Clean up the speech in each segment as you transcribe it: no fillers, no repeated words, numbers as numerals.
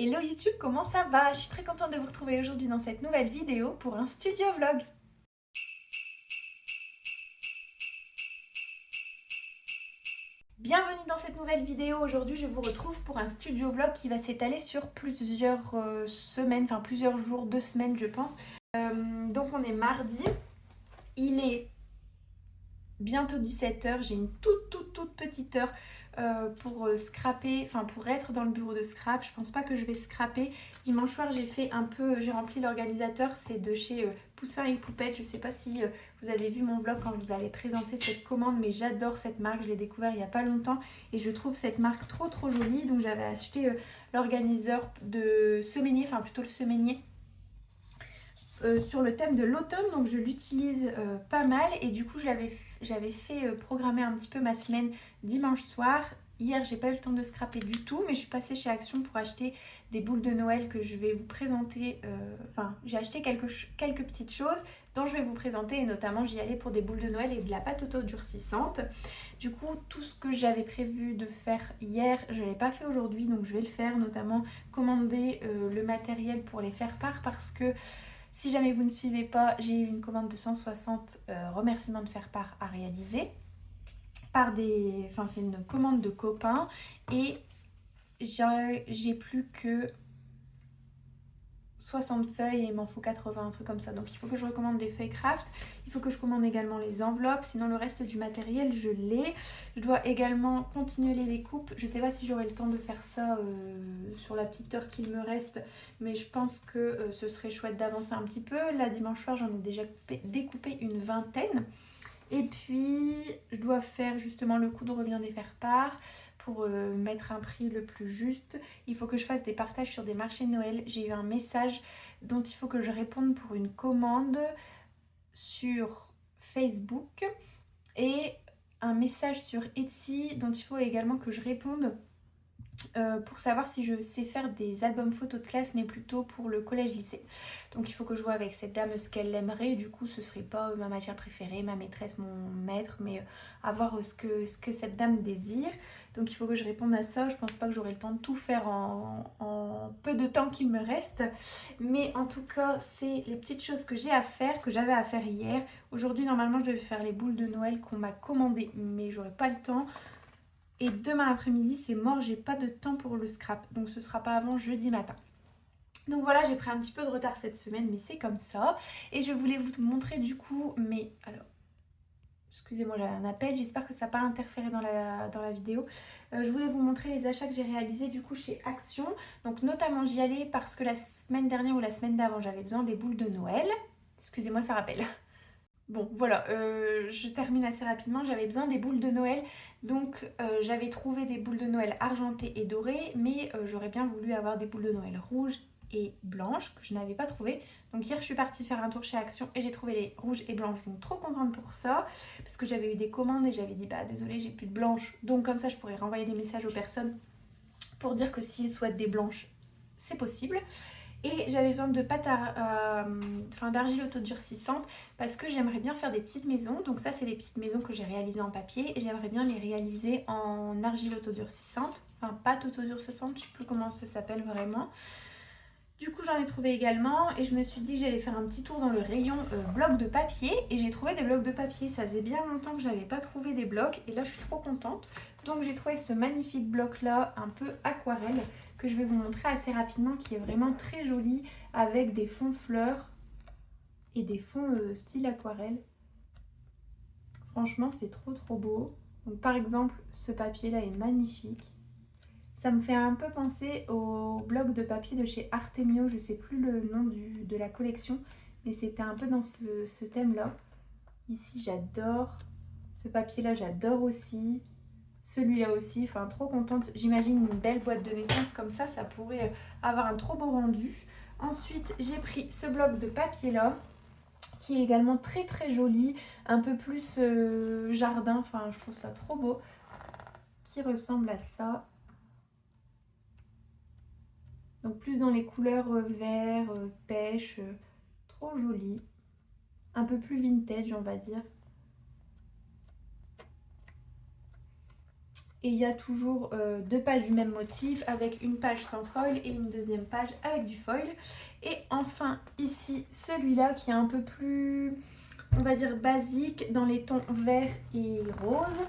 Hello YouTube, comment ça va? Je suis très contente de vous retrouver aujourd'hui dans cette nouvelle vidéo pour un studio vlog. Bienvenue dans cette nouvelle vidéo. Aujourd'hui, je vous retrouve pour un studio vlog qui va s'étaler sur plusieurs semaines, enfin plusieurs jours, 2 semaines je pense. Donc on est mardi, il est bientôt 17h, j'ai une toute petite heure pour scraper, enfin pour être dans le bureau de scrap. Je pense pas que je vais scraper. Dimanche soir j'ai fait un peu, j'ai rempli l'organisateur, c'est de chez Poussin et Poupette. Je sais pas si vous avez vu mon vlog quand je vous avais présenté cette commande, mais j'adore cette marque, je l'ai découvert il y a pas longtemps et je trouve cette marque trop jolie. Donc j'avais acheté l'organiseur de Semainier, enfin plutôt le Semainier. Sur le thème de l'automne, donc je l'utilise pas mal et du coup j'avais fait programmer un petit peu ma semaine dimanche soir. Hier j'ai pas eu le temps de scraper du tout, mais je suis passée chez Action pour acheter des boules de Noël que je vais vous présenter. Enfin j'ai acheté quelques petites choses dont je vais vous présenter et notamment j'y allais pour des boules de Noël et de la pâte auto-durcissante. Du coup tout ce que j'avais prévu de faire hier je l'ai pas fait aujourd'hui, donc je vais le faire, notamment commander le matériel pour les faire part parce que si jamais vous ne suivez pas, j'ai eu une commande de 160 remerciements de faire part à réaliser par des... Enfin, c'est une commande de copains et j'ai plus que 60 feuilles et il m'en faut 80, un truc comme ça. Donc il faut que je recommande des feuilles craft. Il faut que je commande également les enveloppes. Sinon le reste du matériel, je l'ai. Je dois également continuer les découpes. Je sais pas si j'aurai le temps de faire ça sur la petite heure qu'il me reste. Mais je pense que ce serait chouette d'avancer un petit peu. Là, dimanche soir, j'en ai déjà découpé une vingtaine. Et puis, je dois faire justement le coût de revient des faire-part pour mettre un prix le plus juste. Il faut que je fasse des partages sur des marchés de Noël. J'ai eu un message dont il faut que je réponde pour une commande sur Facebook et un message sur Etsy dont il faut également que je réponde pour savoir si je sais faire des albums photos de classe, mais plutôt pour le collège-lycée. Donc il faut que je vois avec cette dame ce qu'elle aimerait. Du coup ce serait pas ma matière préférée, ma maîtresse, mon maître, mais à voir ce que cette dame désire. Donc il faut que je réponde à ça. Je pense pas que j'aurai le temps de tout faire en peu de temps qu'il me reste, mais en tout cas c'est les petites choses que j'ai à faire, que j'avais à faire hier. Aujourd'hui normalement je devais faire les boules de Noël qu'on m'a commandées, mais j'aurai pas le temps. Et demain après-midi, c'est mort, j'ai pas de temps pour le scrap. Donc ce sera pas avant jeudi matin. Donc voilà, j'ai pris un petit peu de retard cette semaine, mais c'est comme ça. Et je voulais vous montrer du coup, mais alors, excusez-moi, j'avais un appel, j'espère que ça n'a pas interféré dans la vidéo. Je voulais vous montrer les achats que j'ai réalisés du coup chez Action. Donc notamment j'y allais parce que la semaine dernière ou la semaine d'avant, j'avais besoin des boules de Noël. Excusez-moi, ça rappelle. Bon, voilà, je termine assez rapidement. J'avais besoin des boules de Noël. Donc, j'avais trouvé des boules de Noël argentées et dorées. Mais j'aurais bien voulu avoir des boules de Noël rouges et blanches que je n'avais pas trouvées. Donc, hier, je suis partie faire un tour chez Action et j'ai trouvé les rouges et blanches. Donc, trop contente pour ça. Parce que j'avais eu des commandes et j'avais dit, bah désolée, j'ai plus de blanches. Donc, comme ça, je pourrais renvoyer des messages aux personnes pour dire que s'ils souhaitent des blanches, c'est possible. Et j'avais besoin de pâte d'argile autodurcissante parce que j'aimerais bien faire des petites maisons. Donc ça c'est des petites maisons que j'ai réalisées en papier et j'aimerais bien les réaliser en argile autodurcissante. Enfin pâte autodurcissante, je sais plus comment ça s'appelle vraiment. Du coup j'en ai trouvé également et je me suis dit que j'allais faire un petit tour dans le rayon blocs de papier et j'ai trouvé des blocs de papier. Ça faisait bien longtemps que je n'avais pas trouvé des blocs et là je suis trop contente. Donc j'ai trouvé ce magnifique bloc là un peu aquarelle que je vais vous montrer assez rapidement, qui est vraiment très joli avec des fonds fleurs et des fonds style aquarelle. Franchement c'est trop beau. Donc par exemple ce papier là est magnifique. Ça me fait un peu penser au bloc de papier de chez Artemio, je sais plus le nom de la collection, mais c'était un peu dans ce thème là. Ici j'adore, ce papier là j'adore aussi. Celui-là aussi, enfin trop contente. J'imagine une belle boîte de naissance comme ça pourrait avoir un trop beau rendu. Ensuite, j'ai pris ce bloc de papier là, qui est également très joli, un peu plus jardin, enfin je trouve ça trop beau, qui ressemble à ça. Donc plus dans les couleurs vert, pêche, trop joli. Un peu plus vintage on va dire. Et il y a toujours 2 pages du même motif avec une page sans foil et une deuxième page avec du foil. Et enfin ici celui-là qui est un peu plus, on va dire, basique dans les tons vert et rose.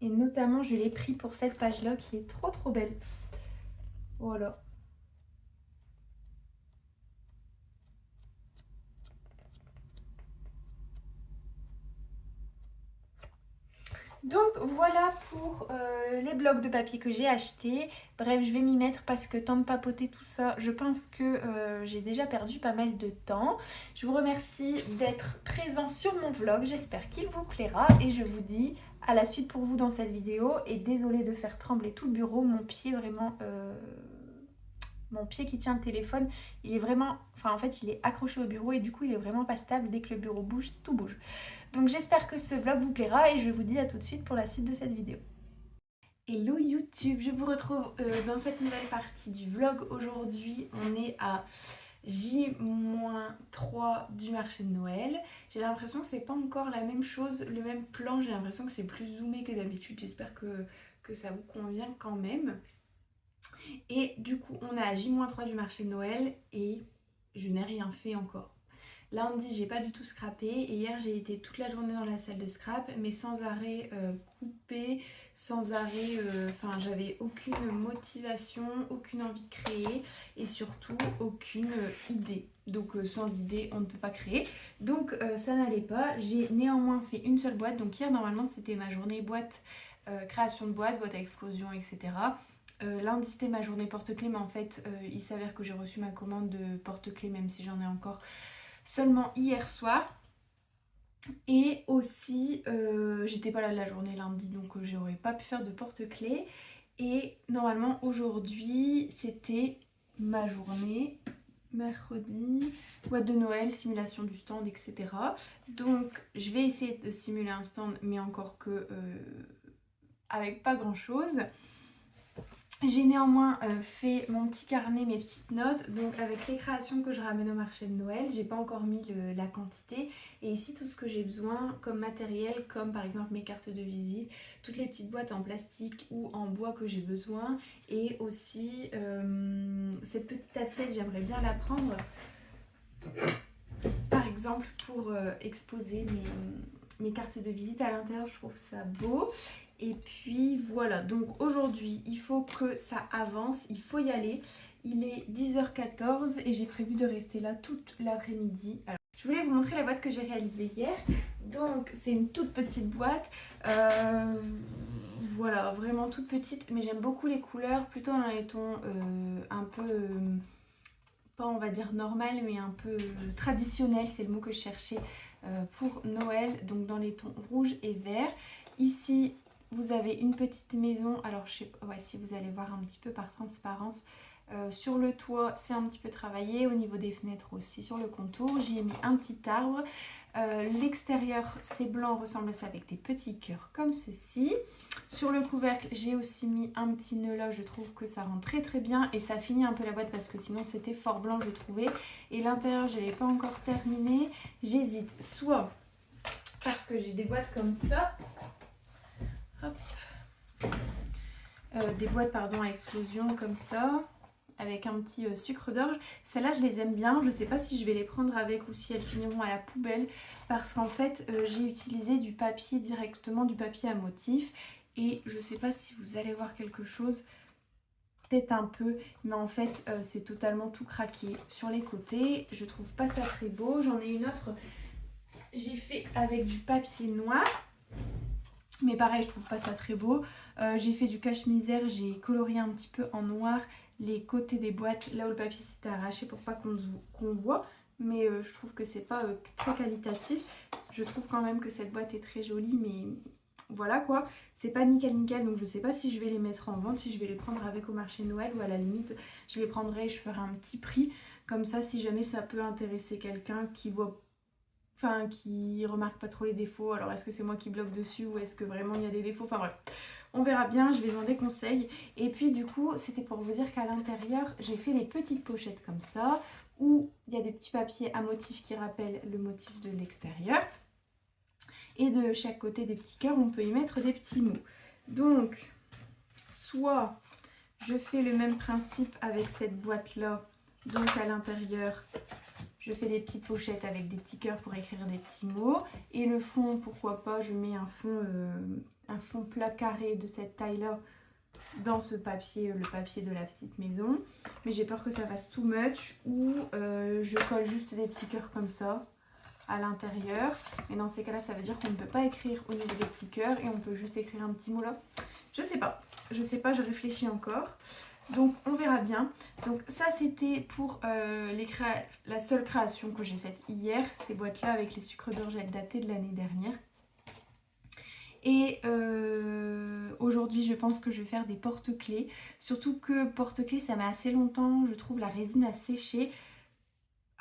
Et notamment je l'ai pris pour cette page-là qui est trop belle. Voilà. Donc voilà pour les blocs de papier que j'ai achetés. Bref, je vais m'y mettre parce que tant de papoter tout ça, je pense que j'ai déjà perdu pas mal de temps. Je vous remercie d'être présent sur mon vlog, j'espère qu'il vous plaira et je vous dis à la suite pour vous dans cette vidéo. Et désolée de faire trembler tout le bureau, mon pied vraiment... Mon pied qui tient le téléphone, il est vraiment... Enfin en fait il est accroché au bureau et du coup il est vraiment pas stable. Dès que le bureau bouge, tout bouge. Donc j'espère que ce vlog vous plaira et je vous dis à tout de suite pour la suite de cette vidéo. Hello YouTube, je vous retrouve dans cette nouvelle partie du vlog. Aujourd'hui on est à J-3 du marché de Noël. J'ai l'impression que c'est pas encore la même chose, le même plan. J'ai l'impression que c'est plus zoomé que d'habitude. J'espère que ça vous convient quand même. Et du coup on est à J-3 du marché de Noël et je n'ai rien fait encore. Lundi, j'ai pas du tout scrappé et hier j'ai été toute la journée dans la salle de scrap mais sans arrêt coupé, sans arrêt, enfin j'avais aucune motivation, aucune envie de créer et surtout aucune idée. Donc sans idée on ne peut pas créer. Donc ça n'allait pas. J'ai néanmoins fait une seule boîte. Donc hier normalement c'était ma journée boîte, création de boîte à explosion, etc. Lundi c'était ma journée porte-clés mais en fait il s'avère que j'ai reçu ma commande de porte-clés même si j'en ai encore seulement hier soir. Et aussi j'étais pas là la journée lundi donc j'aurais pas pu faire de porte-clés. Et normalement aujourd'hui c'était ma journée mercredi, boîte de Noël, simulation du stand, etc. Donc je vais essayer de simuler un stand mais encore que avec pas grand chose. J'ai néanmoins fait mon petit carnet, mes petites notes, donc avec les créations que je ramène au marché de Noël. J'ai pas encore mis la quantité. Et ici tout ce que j'ai besoin comme matériel, comme par exemple mes cartes de visite, toutes les petites boîtes en plastique ou en bois que j'ai besoin. Et aussi cette petite assiette, j'aimerais bien la prendre par exemple pour exposer mes cartes de visite à l'intérieur. Je trouve ça beau. Et puis voilà, donc aujourd'hui il faut que ça avance, il faut y aller. Il est 10h14 et j'ai prévu de rester là toute l'après-midi. Alors, je voulais vous montrer la boîte que j'ai réalisée hier. Donc c'est une toute petite boîte, voilà, vraiment toute petite, mais j'aime beaucoup les couleurs, plutôt dans les tons un peu, pas on va dire normal, mais un peu traditionnel, c'est le mot que je cherchais pour Noël, donc dans les tons rouge et vert. Ici vous avez une petite maison, alors je sais pas, ouais, si vous allez voir un petit peu par transparence, sur le toit c'est un petit peu travaillé, au niveau des fenêtres aussi, sur le contour j'y ai mis un petit arbre. L'extérieur c'est blanc, ressemble à ça avec des petits cœurs comme ceci. Sur le couvercle j'ai aussi mis un petit nœud là, je trouve que ça rend très bien et ça finit un peu la boîte parce que sinon c'était fort blanc je trouvais. Et l'intérieur je l'ai pas encore terminé, j'hésite soit parce que j'ai des boîtes comme ça. Hop. Des boîtes pardon à explosion comme ça avec un petit sucre d'orge. Celles-là je les aime bien, je sais pas si je vais les prendre avec ou si elles finiront à la poubelle parce qu'en fait j'ai utilisé du papier directement, du papier à motif et je sais pas si vous allez voir quelque chose, peut-être un peu, mais en fait c'est totalement tout craqué sur les côtés, je trouve pas ça très beau. J'en ai une autre, j'ai fait avec du papier noir. Mais pareil, je trouve pas ça très beau. J'ai fait du cache-misère, j'ai colorié un petit peu en noir les côtés des boîtes, là où le papier s'était arraché pour pas qu'on voit. Mais je trouve que c'est pas très qualitatif. Je trouve quand même que cette boîte est très jolie, mais voilà quoi. C'est pas nickel, donc je sais pas si je vais les mettre en vente, si je vais les prendre avec au marché de Noël ou à la limite je les prendrai et je ferai un petit prix. Comme ça, si jamais ça peut intéresser quelqu'un qui voit... Enfin, qui remarque pas trop les défauts. Alors est-ce que c'est moi qui bloque dessus ou est-ce que vraiment il y a des défauts? Enfin bref, on verra bien, je vais demander conseil. Et puis du coup, c'était pour vous dire qu'à l'intérieur, j'ai fait des petites pochettes comme ça, où il y a des petits papiers à motif qui rappellent le motif de l'extérieur. Et de chaque côté des petits cœurs, on peut y mettre des petits mots. Donc, soit je fais le même principe avec cette boîte-là. Donc à l'intérieur, je fais des petites pochettes avec des petits cœurs pour écrire des petits mots. Et le fond, pourquoi pas, je mets un fond plat carré de cette taille-là dans ce papier, le papier de la petite maison. Mais j'ai peur que ça fasse too much. Ou je colle juste des petits cœurs comme ça à l'intérieur. Mais dans ces cas-là, ça veut dire qu'on ne peut pas écrire au niveau des petits cœurs et on peut juste écrire un petit mot là. Je sais pas, je réfléchis encore. Donc on verra bien. Donc ça c'était pour la seule création que j'ai faite hier. Ces boîtes là avec les sucres d'orgeat datés de l'année dernière. Et aujourd'hui je pense que je vais faire des porte-clés. Surtout que porte-clés ça met assez longtemps, je trouve la résine à sécher.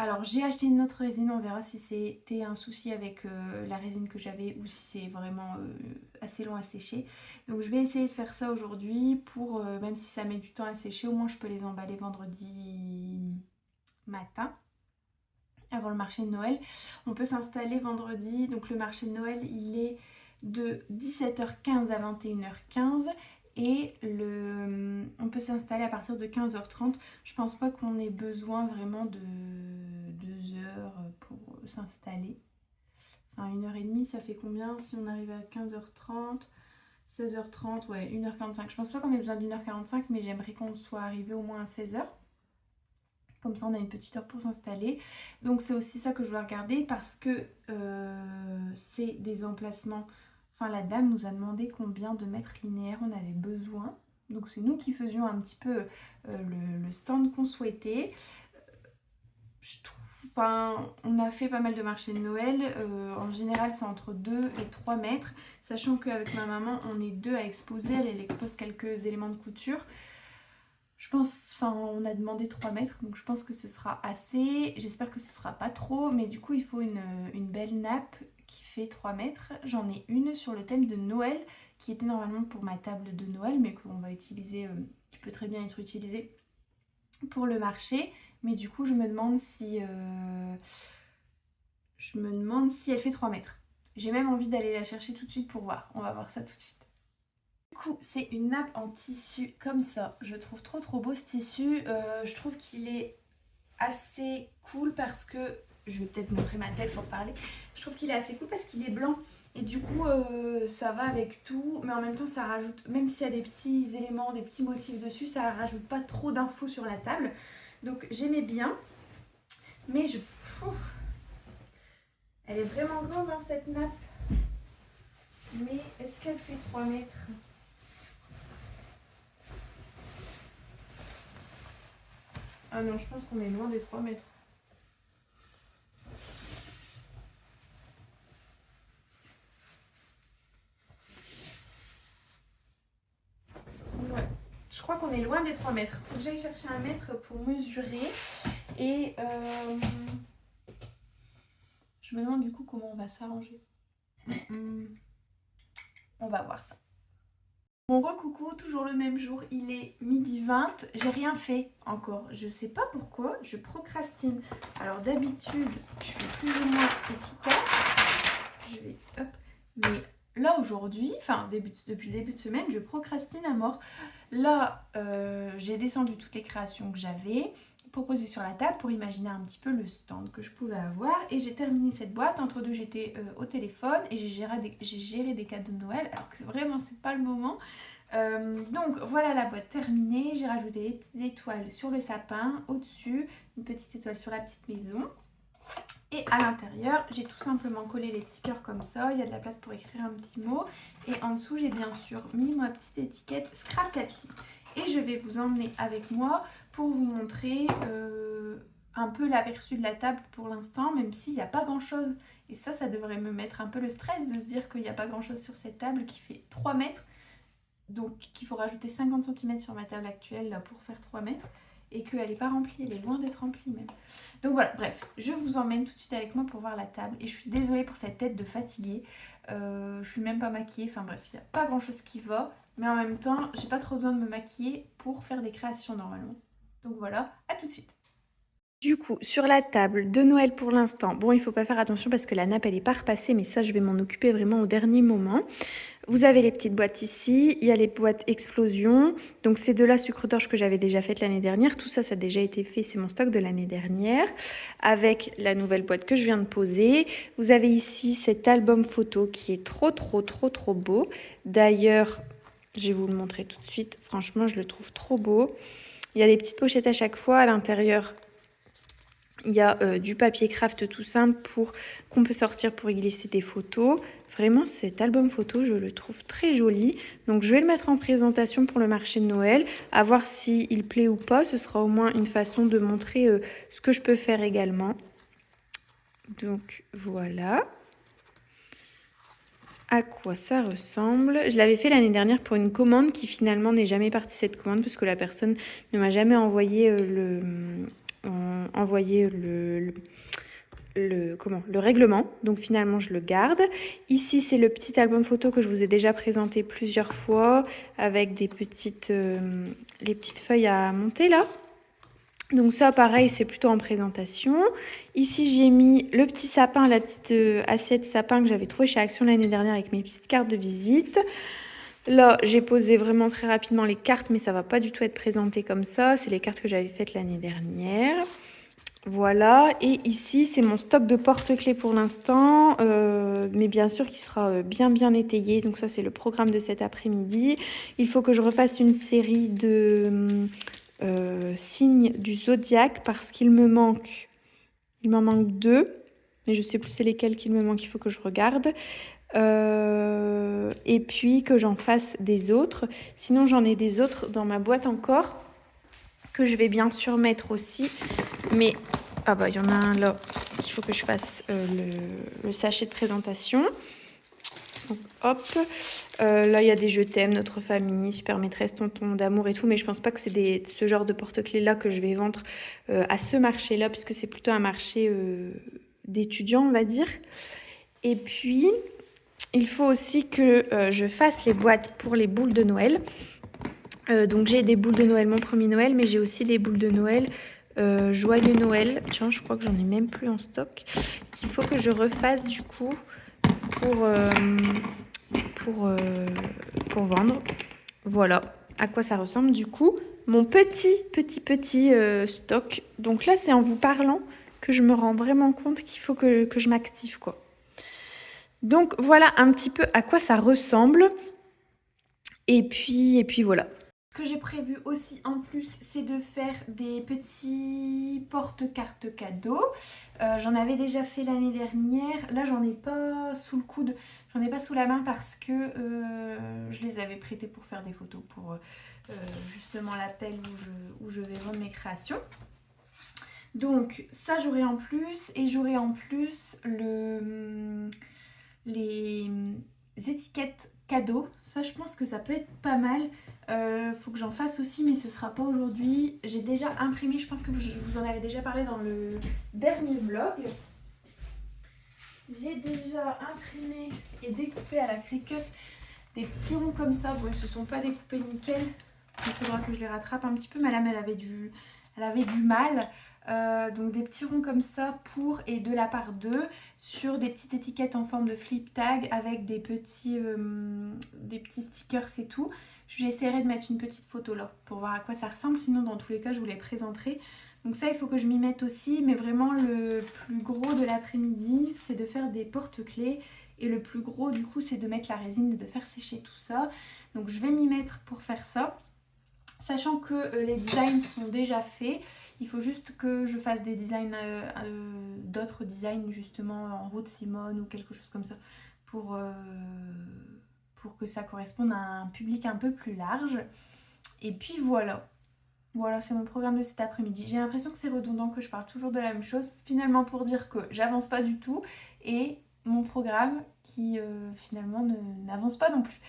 Alors j'ai acheté une autre résine, on verra si c'était un souci avec la résine que j'avais ou si c'est vraiment assez long à sécher. Donc je vais essayer de faire ça aujourd'hui pour, même si ça met du temps à sécher, au moins je peux les emballer vendredi matin, avant le marché de Noël. On peut s'installer vendredi, donc le marché de Noël il est de 17h15 à 21h15. Et on peut s'installer à partir de 15h30. Je pense pas qu'on ait besoin vraiment de 2 heures pour s'installer. Enfin 1h30 ça fait combien si on arrive à 15h30, 16h30, ouais 1h45. Je pense pas qu'on ait besoin d'1h45 mais j'aimerais qu'on soit arrivé au moins à 16h. Comme ça on a une petite heure pour s'installer. Donc c'est aussi ça que je dois regarder parce que c'est des emplacements. Enfin la dame nous a demandé combien de mètres linéaires on avait besoin. Donc c'est nous qui faisions un petit peu le stand qu'on souhaitait. On a fait pas mal de marchés de Noël. En général c'est entre 2 et 3 mètres. Sachant qu'avec ma maman on est deux à exposer. Elle expose quelques éléments de couture. Je pense, on a demandé 3 mètres, donc je pense que ce sera assez. J'espère que ce sera pas trop, mais du coup il faut une belle nappe qui fait 3 mètres. J'en ai une sur le thème de Noël, qui était normalement pour ma table de Noël, mais qu'on va utiliser, qui peut très bien être utilisée pour le marché. Mais du coup je me demande si elle fait 3 mètres. J'ai même envie d'aller la chercher tout de suite pour voir. On va voir ça tout de suite. Du coup, c'est une nappe en tissu comme ça. Je trouve trop beau ce tissu. Je trouve qu'il est assez cool parce que... Je vais peut-être montrer ma tête pour parler. Je trouve qu'il est assez cool parce qu'il est blanc. Et du coup, ça va avec tout. Mais en même temps, ça rajoute... Même s'il y a des petits éléments, des petits motifs dessus, ça rajoute pas trop d'infos sur la table. Donc j'aimais bien. Mais elle est vraiment grande hein, cette nappe. Mais est-ce qu'elle fait 3 mètres ? Ah non, je pense qu'on est loin des 3 mètres. Ouais, je crois qu'on est loin des 3 mètres. Faut que j'aille chercher un mètre pour mesurer. Et je me demande du coup comment on va s'arranger. On va voir ça. Bon recoucou, toujours le même jour, il est 12h20, j'ai rien fait encore, je sais pas pourquoi, je procrastine. Alors d'habitude, je suis plus ou moins efficace, mais là aujourd'hui, depuis le début de semaine, je procrastine à mort. Là, j'ai descendu toutes les créations que j'avais pour poser sur la table, pour imaginer un petit peu le stand que je pouvais avoir. Et j'ai terminé cette boîte, entre deux j'étais au téléphone et j'ai géré des cadeaux de Noël, alors que vraiment c'est pas le moment. Donc voilà la boîte terminée, j'ai rajouté les petites étoiles sur le sapin, au-dessus, une petite étoile sur la petite maison. Et à l'intérieur, j'ai tout simplement collé les petits cœurs comme ça, il y a de la place pour écrire un petit mot. Et en dessous, j'ai bien sûr mis ma petite étiquette Scrap Kathleen. Et je vais vous emmener avec moi pour vous montrer un peu l'aperçu de la table pour l'instant, même s'il n'y a pas grand chose. Et ça devrait me mettre un peu le stress de se dire qu'il n'y a pas grand chose sur cette table qui fait 3 mètres. Donc qu'il faut rajouter 50 cm sur ma table actuelle là, pour faire 3 mètres. Et qu'elle n'est pas remplie, elle est loin d'être remplie même. Donc voilà, bref, je vous emmène tout de suite avec moi pour voir la table. Et je suis désolée pour cette tête de fatiguée. Je suis même pas maquillée, enfin bref, il n'y a pas grand chose qui va. Mais en même temps, j'ai pas trop besoin de me maquiller pour faire des créations normalement. Donc voilà, à tout de suite. Du coup, sur la table de Noël pour l'instant, bon, il faut pas faire attention parce que la nappe, elle est pas repassée, mais ça, je vais m'en occuper vraiment au dernier moment. Vous avez les petites boîtes ici, il y a les boîtes explosion. Donc c'est de la sucre d'orge que j'avais déjà faite l'année dernière. Tout ça, ça a déjà été fait, c'est mon stock de l'année dernière. Avec la nouvelle boîte que je viens de poser. Vous avez ici cet album photo qui est trop beau. D'ailleurs, je vais vous le montrer tout de suite. Franchement, je le trouve trop beau. Il y a des petites pochettes à chaque fois. À l'intérieur, il y a du papier craft tout simple qu'on peut sortir pour y glisser des photos. Vraiment, cet album photo, je le trouve très joli. Donc, je vais le mettre en présentation pour le marché de Noël. À voir s'il plaît ou pas. Ce sera au moins une façon de montrer ce que je peux faire également. Donc, voilà à quoi ça ressemble. Je l'avais fait l'année dernière pour une commande qui finalement n'est jamais partie cette commande parce que la personne ne m'a jamais envoyé le règlement. Donc finalement je le garde. Ici c'est le petit album photo que je vous ai déjà présenté plusieurs fois avec des petites les petites feuilles à monter là. Donc ça pareil c'est plutôt en présentation. Ici j'ai mis le petit sapin, la petite assiette sapin que j'avais trouvé chez Action l'année dernière avec mes petites cartes de visite. Là j'ai posé vraiment très rapidement les cartes mais ça va pas du tout être présenté comme ça. C'est les cartes que j'avais faites l'année dernière. Voilà, et ici c'est mon stock de porte-clés pour l'instant, mais bien sûr qui sera bien étayé. Donc ça c'est le programme de cet après-midi. Il faut que je refasse une série de signes du zodiaque parce qu'il m'en manque 2, mais je sais plus c'est lesquels qu'il me manque, il faut que je regarde. Et puis que j'en fasse des autres. Sinon j'en ai des autres dans ma boîte encore que je vais bien sûr mettre aussi, mais ah bah il y en a un là qu'il faut que je fasse le sachet de présentation. Donc hop, là il y a des je t'aime, notre famille, super maîtresse, tonton d'amour et tout, mais je pense pas que c'est ce genre de porte-clés là que je vais vendre à ce marché là, puisque c'est plutôt un marché d'étudiants on va dire. Et puis il faut aussi que je fasse les boîtes pour les boules de Noël. Donc j'ai des boules de Noël mon premier Noël, mais j'ai aussi des boules de Noël Joyeux Noël. Tiens, je crois que j'en ai même plus en stock. Qu'il faut que je refasse du coup pour vendre. Voilà à quoi ça ressemble du coup. Mon petit stock. Donc là, c'est en vous parlant que je me rends vraiment compte qu'il faut que je m'active quoi. Donc voilà un petit peu à quoi ça ressemble. Et puis voilà. Ce que j'ai prévu aussi en plus, c'est de faire des petits porte-cartes cadeaux. J'en avais déjà fait l'année dernière. Là, j'en ai pas sous le coude, j'en ai pas sous la main parce que je les avais prêtés pour faire des photos pour justement l'appel où je vais vendre mes créations. Donc ça, j'aurai en plus et j'aurai en plus les étiquettes cadeaux. Ça, je pense que ça peut être pas mal. Faut que j'en fasse aussi, mais ce sera pas aujourd'hui. J'ai déjà imprimé, je pense que je vous en avais déjà parlé dans le dernier vlog. J'ai déjà imprimé et découpé à la Cricut des petits ronds comme ça. Bon, ils se sont pas découpés nickel. Il faudra que je les rattrape un petit peu. Madame, elle avait du mal. Donc des petits ronds comme ça pour et de la part d'eux sur des petites étiquettes en forme de flip tag avec des petits stickers et tout. J'essaierai de mettre une petite photo là pour voir à quoi ça ressemble, sinon dans tous les cas je vous les présenterai. Donc ça il faut que je m'y mette aussi, mais vraiment le plus gros de l'après-midi c'est de faire des porte-clés et le plus gros du coup c'est de mettre la résine et de faire sécher tout ça. Donc je vais m'y mettre pour faire ça. Sachant que les designs sont déjà faits, il faut juste que je fasse des designs, d'autres designs justement en Ruth Simone ou quelque chose comme ça pour que ça corresponde à un public un peu plus large. Et puis voilà. Voilà, c'est mon programme de cet après-midi. J'ai l'impression que c'est redondant, que je parle toujours de la même chose, finalement pour dire que j'avance pas du tout et mon programme qui finalement n'avance pas non plus.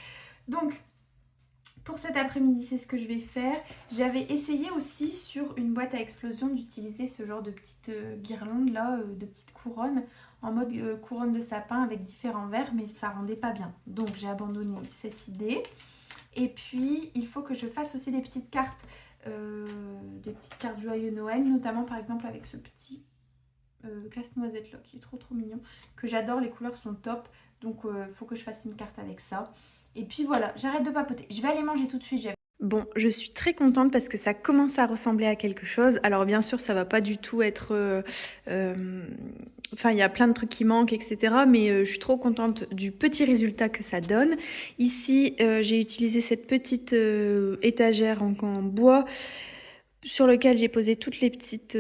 Donc pour cet après-midi, c'est ce que je vais faire. J'avais essayé aussi sur une boîte à explosion d'utiliser ce genre de petites guirlandes là, de petites couronnes, en mode couronne de sapin avec différents verres, mais ça rendait pas bien. Donc j'ai abandonné cette idée. Et puis il faut que je fasse aussi des petites cartes des petites cartes joyeux Noël, notamment par exemple avec ce petit casse-noisette là qui est trop mignon, que j'adore, les couleurs sont top, donc faut que je fasse une carte avec ça. Et puis voilà, j'arrête de papoter, je vais aller manger tout de suite. Bon, je suis très contente parce que ça commence à ressembler à quelque chose. Alors bien sûr, ça va pas du tout être... Enfin, il y a plein de trucs qui manquent, etc. Mais je suis trop contente du petit résultat que ça donne. Ici, j'ai utilisé cette petite étagère en bois sur lequel j'ai posé toutes les petites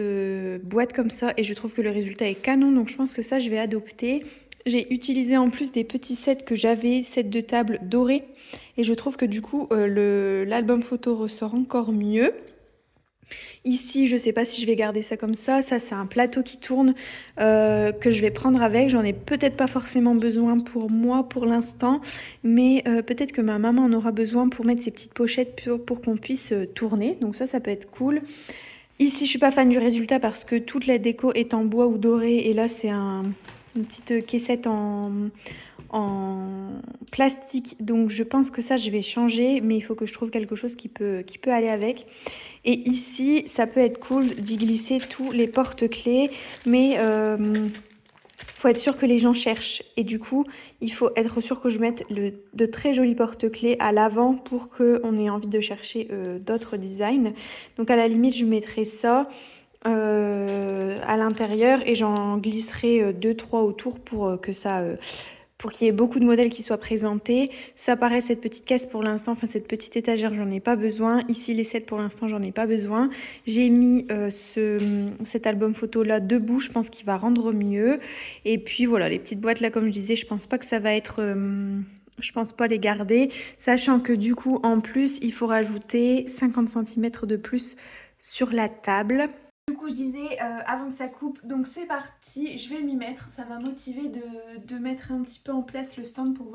boîtes comme ça. Et je trouve que le résultat est canon. Donc je pense que ça, je vais adopter. J'ai utilisé en plus des petits sets que j'avais, sets de table dorés. Et je trouve que du coup, l'album photo ressort encore mieux. Ici, je sais pas si je vais garder ça comme ça. Ça, c'est un plateau qui tourne que je vais prendre avec. J'en ai peut-être pas forcément besoin pour moi pour l'instant. Mais peut-être que ma maman en aura besoin pour mettre ses petites pochettes pour qu'on puisse tourner. Donc ça peut être cool. Ici, je suis pas fan du résultat parce que toute la déco est en bois ou doré. Et là, c'est une petite caissette en plastique, donc je pense que ça je vais changer, mais il faut que je trouve quelque chose qui peut aller avec. Et ici ça peut être cool d'y glisser tous les porte-clés, mais faut être sûr que les gens cherchent, et du coup il faut être sûr que je mette de très jolis porte-clés à l'avant pour qu'on ait envie de chercher d'autres designs. Donc à la limite je mettrai ça à l'intérieur et j'en glisserai 2-3 autour pour que ça pour qu'il y ait beaucoup de modèles qui soient présentés. Ça paraît, cette petite caisse pour l'instant, enfin cette petite étagère, j'en ai pas besoin. Ici, les sets pour l'instant, j'en ai pas besoin. J'ai mis cet album photo là debout, je pense qu'il va rendre mieux. Et puis voilà, les petites boîtes là, comme je disais, je pense pas que ça va être... je pense pas les garder, sachant que du coup, en plus, il faut rajouter 50 cm de plus sur la table. Du coup je disais avant que ça coupe, donc c'est parti, je vais m'y mettre, ça m'a motivée de mettre un petit peu en place le stand pour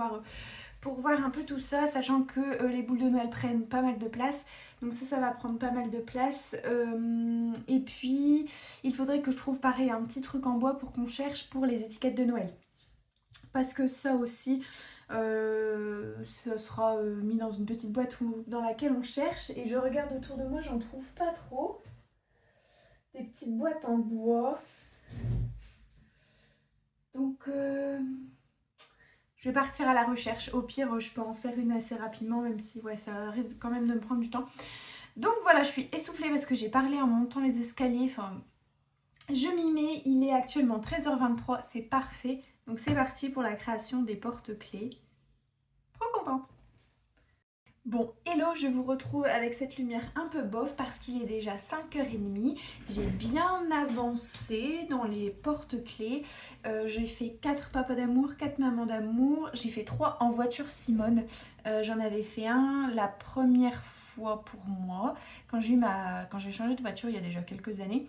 voir un peu tout ça, sachant que les boules de Noël prennent pas mal de place, donc ça va prendre pas mal de place. Et puis il faudrait que je trouve pareil un petit truc en bois pour qu'on cherche pour les étiquettes de Noël, parce que ça aussi ça sera mis dans une petite boîte dans laquelle on cherche, et je regarde autour de moi, j'en trouve pas trop. Des petites boîtes en bois. Donc je vais partir à la recherche. Au pire, je peux en faire une assez rapidement, même si ouais, ça risque quand même de me prendre du temps. Donc voilà, je suis essoufflée parce que j'ai parlé en montant les escaliers. Enfin, je m'y mets. Il est actuellement 13h23, c'est parfait. Donc c'est parti pour la création des porte-clés. Trop contente! Bon, hello, je vous retrouve avec cette lumière un peu bof parce qu'il est déjà 5h30. J'ai bien avancé dans les porte-clés. J'ai fait 4 papas d'amour, 4 mamans d'amour. J'ai fait 3 en voiture Simone. J'en avais fait un la première fois pour moi quand j'ai changé de voiture il y a déjà quelques années.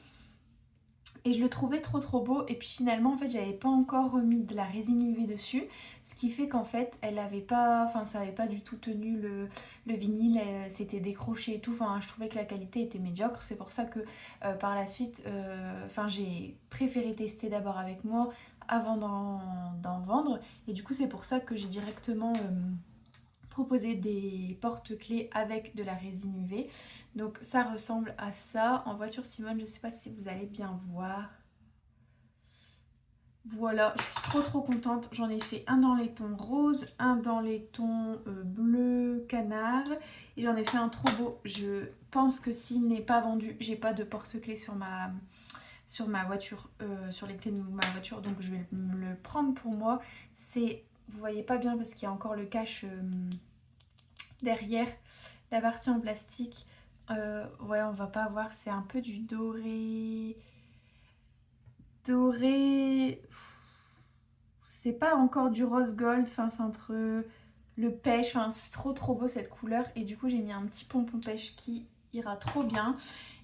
Et je le trouvais trop beau, et puis finalement en fait j'avais pas encore remis de la résine UV dessus, ce qui fait qu'en fait elle avait pas, enfin ça avait pas du tout tenu le vinyle, c'était décroché et tout, enfin je trouvais que la qualité était médiocre. C'est pour ça que par la suite enfin j'ai préféré tester d'abord avec moi avant d'en vendre, et du coup c'est pour ça que j'ai directement proposer des porte-clés avec de la résine UV. Donc ça ressemble à ça. En voiture Simone, je sais pas si vous allez bien voir. Voilà, je suis trop contente. J'en ai fait un dans les tons roses, un dans les tons bleu canard, et j'en ai fait un trop beau. Je pense que s'il n'est pas vendu, j'ai pas de porte-clés sur ma voiture, sur les clés de ma voiture, donc je vais me le prendre pour moi. C'est, vous voyez pas bien parce qu'il y a encore le cache derrière, la partie en plastique. Ouais, on va pas voir, c'est un peu du doré. C'est pas encore du rose gold, enfin c'est entre le pêche, enfin c'est trop beau cette couleur, et du coup j'ai mis un petit pompon pêche qui ira trop bien.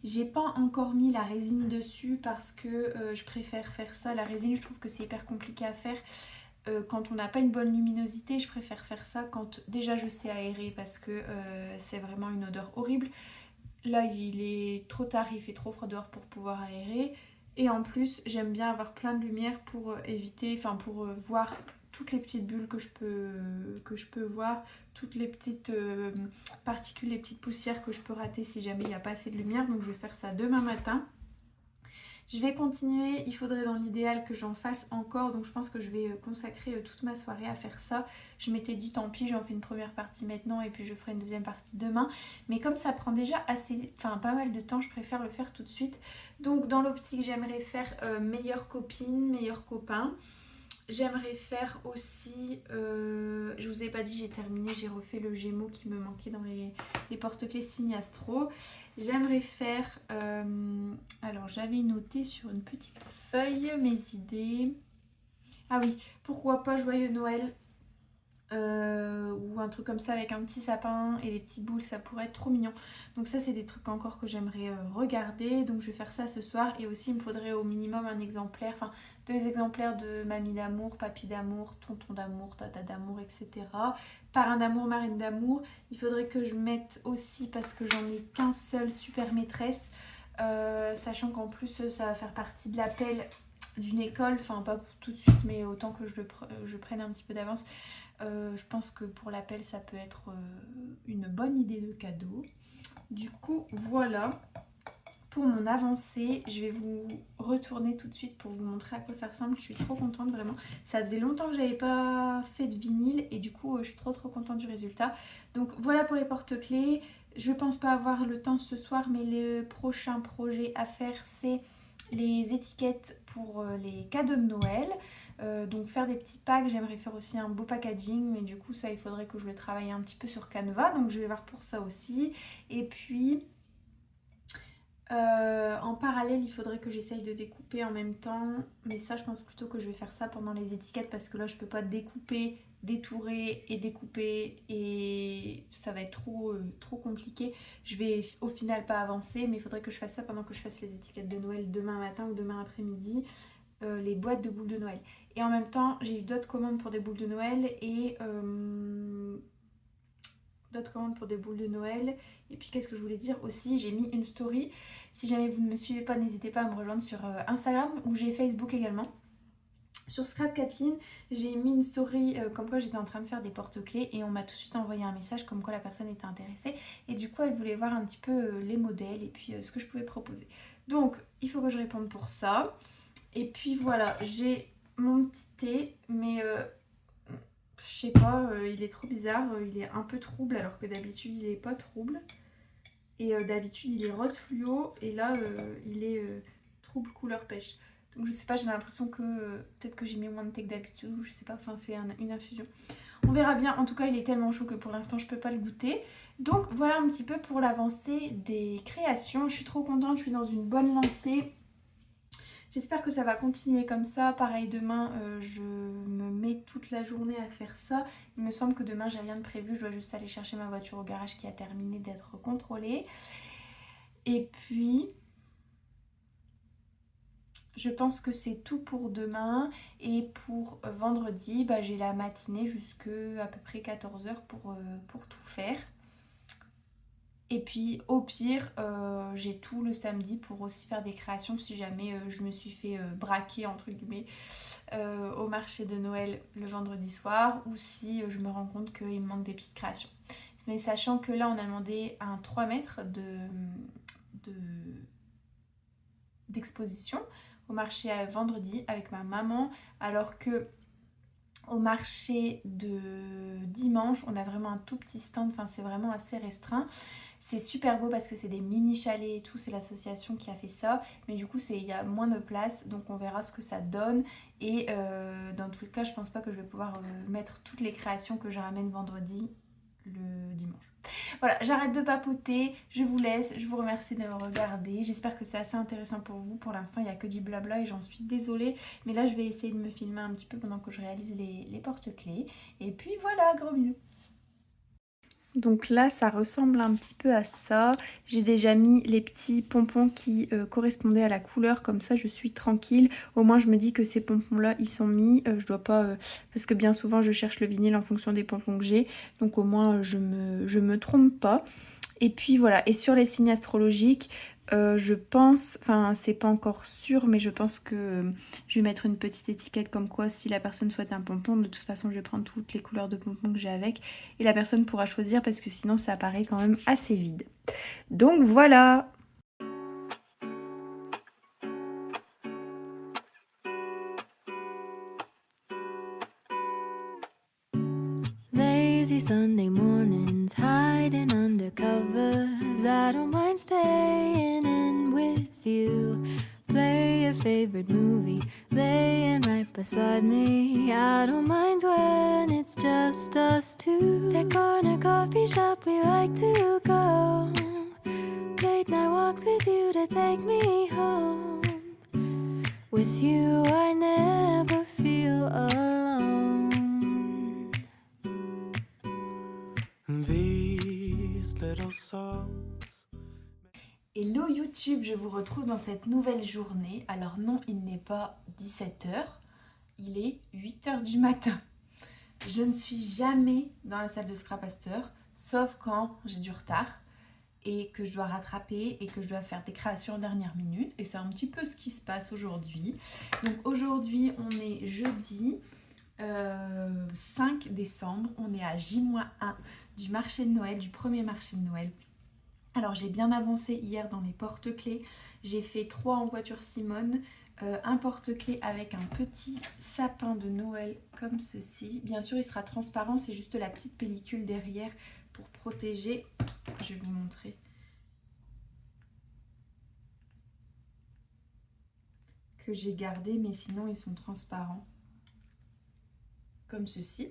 J'ai pas encore mis la résine dessus parce que je préfère faire ça. La résine, je trouve que c'est hyper compliqué à faire quand on n'a pas une bonne luminosité. Je préfère faire ça quand déjà je sais aérer, parce que c'est vraiment une odeur horrible. Là il est trop tard, il fait trop froid dehors pour pouvoir aérer, et en plus j'aime bien avoir plein de lumière pour éviter, enfin pour voir toutes les petites bulles que je peux voir, toutes les petites particules, les petites poussières que je peux rater si jamais il n'y a pas assez de lumière. Donc je vais faire ça demain matin. Je vais continuer, il faudrait dans l'idéal que j'en fasse encore, donc je pense que je vais consacrer toute ma soirée à faire ça. Je m'étais dit tant pis, j'en fais une première partie maintenant et puis je ferai une deuxième partie demain. Mais comme ça prend déjà pas mal de temps, je préfère le faire tout de suite. Donc dans l'optique, j'aimerais faire meilleure copine, meilleur copain. J'aimerais faire aussi, je vous ai pas dit, j'ai terminé, j'ai refait le Gémeaux qui me manquait dans les porte-clés signe astro. J'aimerais faire, alors j'avais noté sur une petite feuille mes idées. Ah oui, pourquoi pas Joyeux Noël ou un truc comme ça avec un petit sapin et des petites boules, ça pourrait être trop mignon. Donc ça c'est des trucs encore que j'aimerais regarder, donc je vais faire ça ce soir. Et aussi il me faudrait au minimum un exemplaire, enfin 2 exemplaires de mamie d'amour, papy d'amour, tonton d'amour, tata d'amour, etc. Parrain d'amour, marraine d'amour. Il faudrait que je mette aussi, parce que j'en ai qu'un seul, super maîtresse, sachant qu'en plus ça va faire partie de l'appel d'une école, enfin pas tout de suite mais autant que je prenne un petit peu d'avance. Je pense que pour l'appel ça peut être une bonne idée de cadeau. Du coup voilà pour mon avancée. Je vais vous retourner tout de suite pour vous montrer à quoi ça ressemble. Je suis trop contente vraiment. Ça faisait longtemps que j'avais pas fait de vinyle et du coup je suis trop contente du résultat. Donc voilà pour les porte-clés. Je pense pas avoir le temps ce soir, mais le prochain projet à faire c'est les étiquettes pour les cadeaux de Noël. Donc faire des petits packs, j'aimerais faire aussi un beau packaging, mais du coup ça il faudrait que je le travaille un petit peu sur Canva, donc je vais voir pour ça aussi. Et puis en parallèle il faudrait que j'essaye de découper en même temps, mais ça je pense plutôt que je vais faire ça pendant les étiquettes parce que là je peux pas découper, détourer et découper et ça va être trop compliqué. Je vais au final pas avancer, mais il faudrait que je fasse ça pendant que je fasse les étiquettes de Noël demain matin ou demain après-midi. Les boîtes de boules de Noël. Et en même temps, j'ai eu d'autres commandes pour des boules de Noël et Et puis qu'est-ce que je voulais dire aussi, j'ai mis une story. Si jamais vous ne me suivez pas, n'hésitez pas à me rejoindre sur Instagram ou j'ai Facebook également. Sur Scrap Kathleen, j'ai mis une story comme quoi j'étais en train de faire des porte-clés et on m'a tout de suite envoyé un message comme quoi la personne était intéressée et du coup elle voulait voir un petit peu les modèles et puis ce que je pouvais proposer. Donc il faut que je réponde pour ça. Et puis voilà, j'ai mon petit thé, mais je sais pas, il est trop bizarre, il est un peu trouble alors que d'habitude il est pas trouble. Et d'habitude il est rose fluo et là il est trouble couleur pêche. Donc je sais pas, j'ai l'impression que peut-être que j'ai mis moins de thé que d'habitude ou je sais pas, enfin c'est une infusion. On verra bien, en tout cas il est tellement chaud que pour l'instant je peux pas le goûter. Donc voilà un petit peu pour l'avancée des créations, je suis trop contente, je suis dans une bonne lancée. J'espère que ça va continuer comme ça. Pareil, demain, je me mets toute la journée à faire ça. Il me semble que demain, j'ai rien de prévu. Je dois juste aller chercher ma voiture au garage qui a terminé d'être contrôlée. Et puis, je pense que c'est tout pour demain. Et pour vendredi, bah, j'ai la matinée jusqu'à à peu près 14 h pour tout faire. Et puis au pire, j'ai tout le samedi pour aussi faire des créations si jamais je me suis fait braquer entre guillemets au marché de Noël le vendredi soir ou si je me rends compte qu'il me manque des petites créations. Mais sachant que là on a demandé un 3 mètres d'exposition au marché vendredi avec ma maman alors que au marché de dimanche on a vraiment un tout petit stand, enfin c'est vraiment assez restreint. C'est super beau parce que c'est des mini chalets et tout, c'est l'association qui a fait ça. Mais du coup, il y a moins de place, donc on verra ce que ça donne. Et dans tous les cas, je pense pas que je vais pouvoir mettre toutes les créations que je ramène vendredi le dimanche. Voilà, j'arrête de papoter, je vous laisse, je vous remercie d'avoir regardé. J'espère que c'est assez intéressant pour vous. Pour l'instant, il n'y a que du blabla et j'en suis désolée. Mais là, je vais essayer de me filmer un petit peu pendant que je réalise les porte-clés. Et puis voilà, gros bisous. Donc là ça ressemble un petit peu à ça. J'ai déjà mis les petits pompons qui correspondaient à la couleur, comme ça je suis tranquille. Au moins je me dis que ces pompons là ils sont mis. Je dois pas parce que bien souvent je cherche le vinyle en fonction des pompons que j'ai. Donc au moins je me trompe pas. Et puis voilà, et sur les signes astrologiques, Je pense, enfin c'est pas encore sûr, mais je pense que je vais mettre une petite étiquette comme quoi si la personne souhaite un pompon, de toute façon je vais prendre toutes les couleurs de pompons que j'ai avec et la personne pourra choisir parce que sinon ça paraît quand même assez vide. Donc voilà! Lazy Sunday mornings, hiding under covers. I don't mind staying in with you. Play your favorite movie, laying right beside me. I don't mind when it's just us two. That corner coffee shop we like to go. Late night walks with you to take me home. With you I never feel alone. These little songs. Hello YouTube, je vous retrouve dans cette nouvelle journée. Alors non, il n'est pas 17 h, il est 8 h du matin. Je ne suis jamais dans la salle de Scrapaster, sauf quand j'ai du retard et que je dois rattraper et que je dois faire des créations en dernière minute. Et c'est un petit peu ce qui se passe aujourd'hui. Donc aujourd'hui, on est jeudi 5 décembre. On est à J-1 du marché de Noël, du premier marché de Noël. Alors j'ai bien avancé hier dans les porte-clés. J'ai fait 3 en voiture Simone. Un porte-clés avec un petit sapin de Noël comme ceci. Bien sûr, il sera transparent. C'est juste la petite pellicule derrière pour protéger. Je vais vous montrer. Que j'ai gardé, mais sinon ils sont transparents. Comme ceci.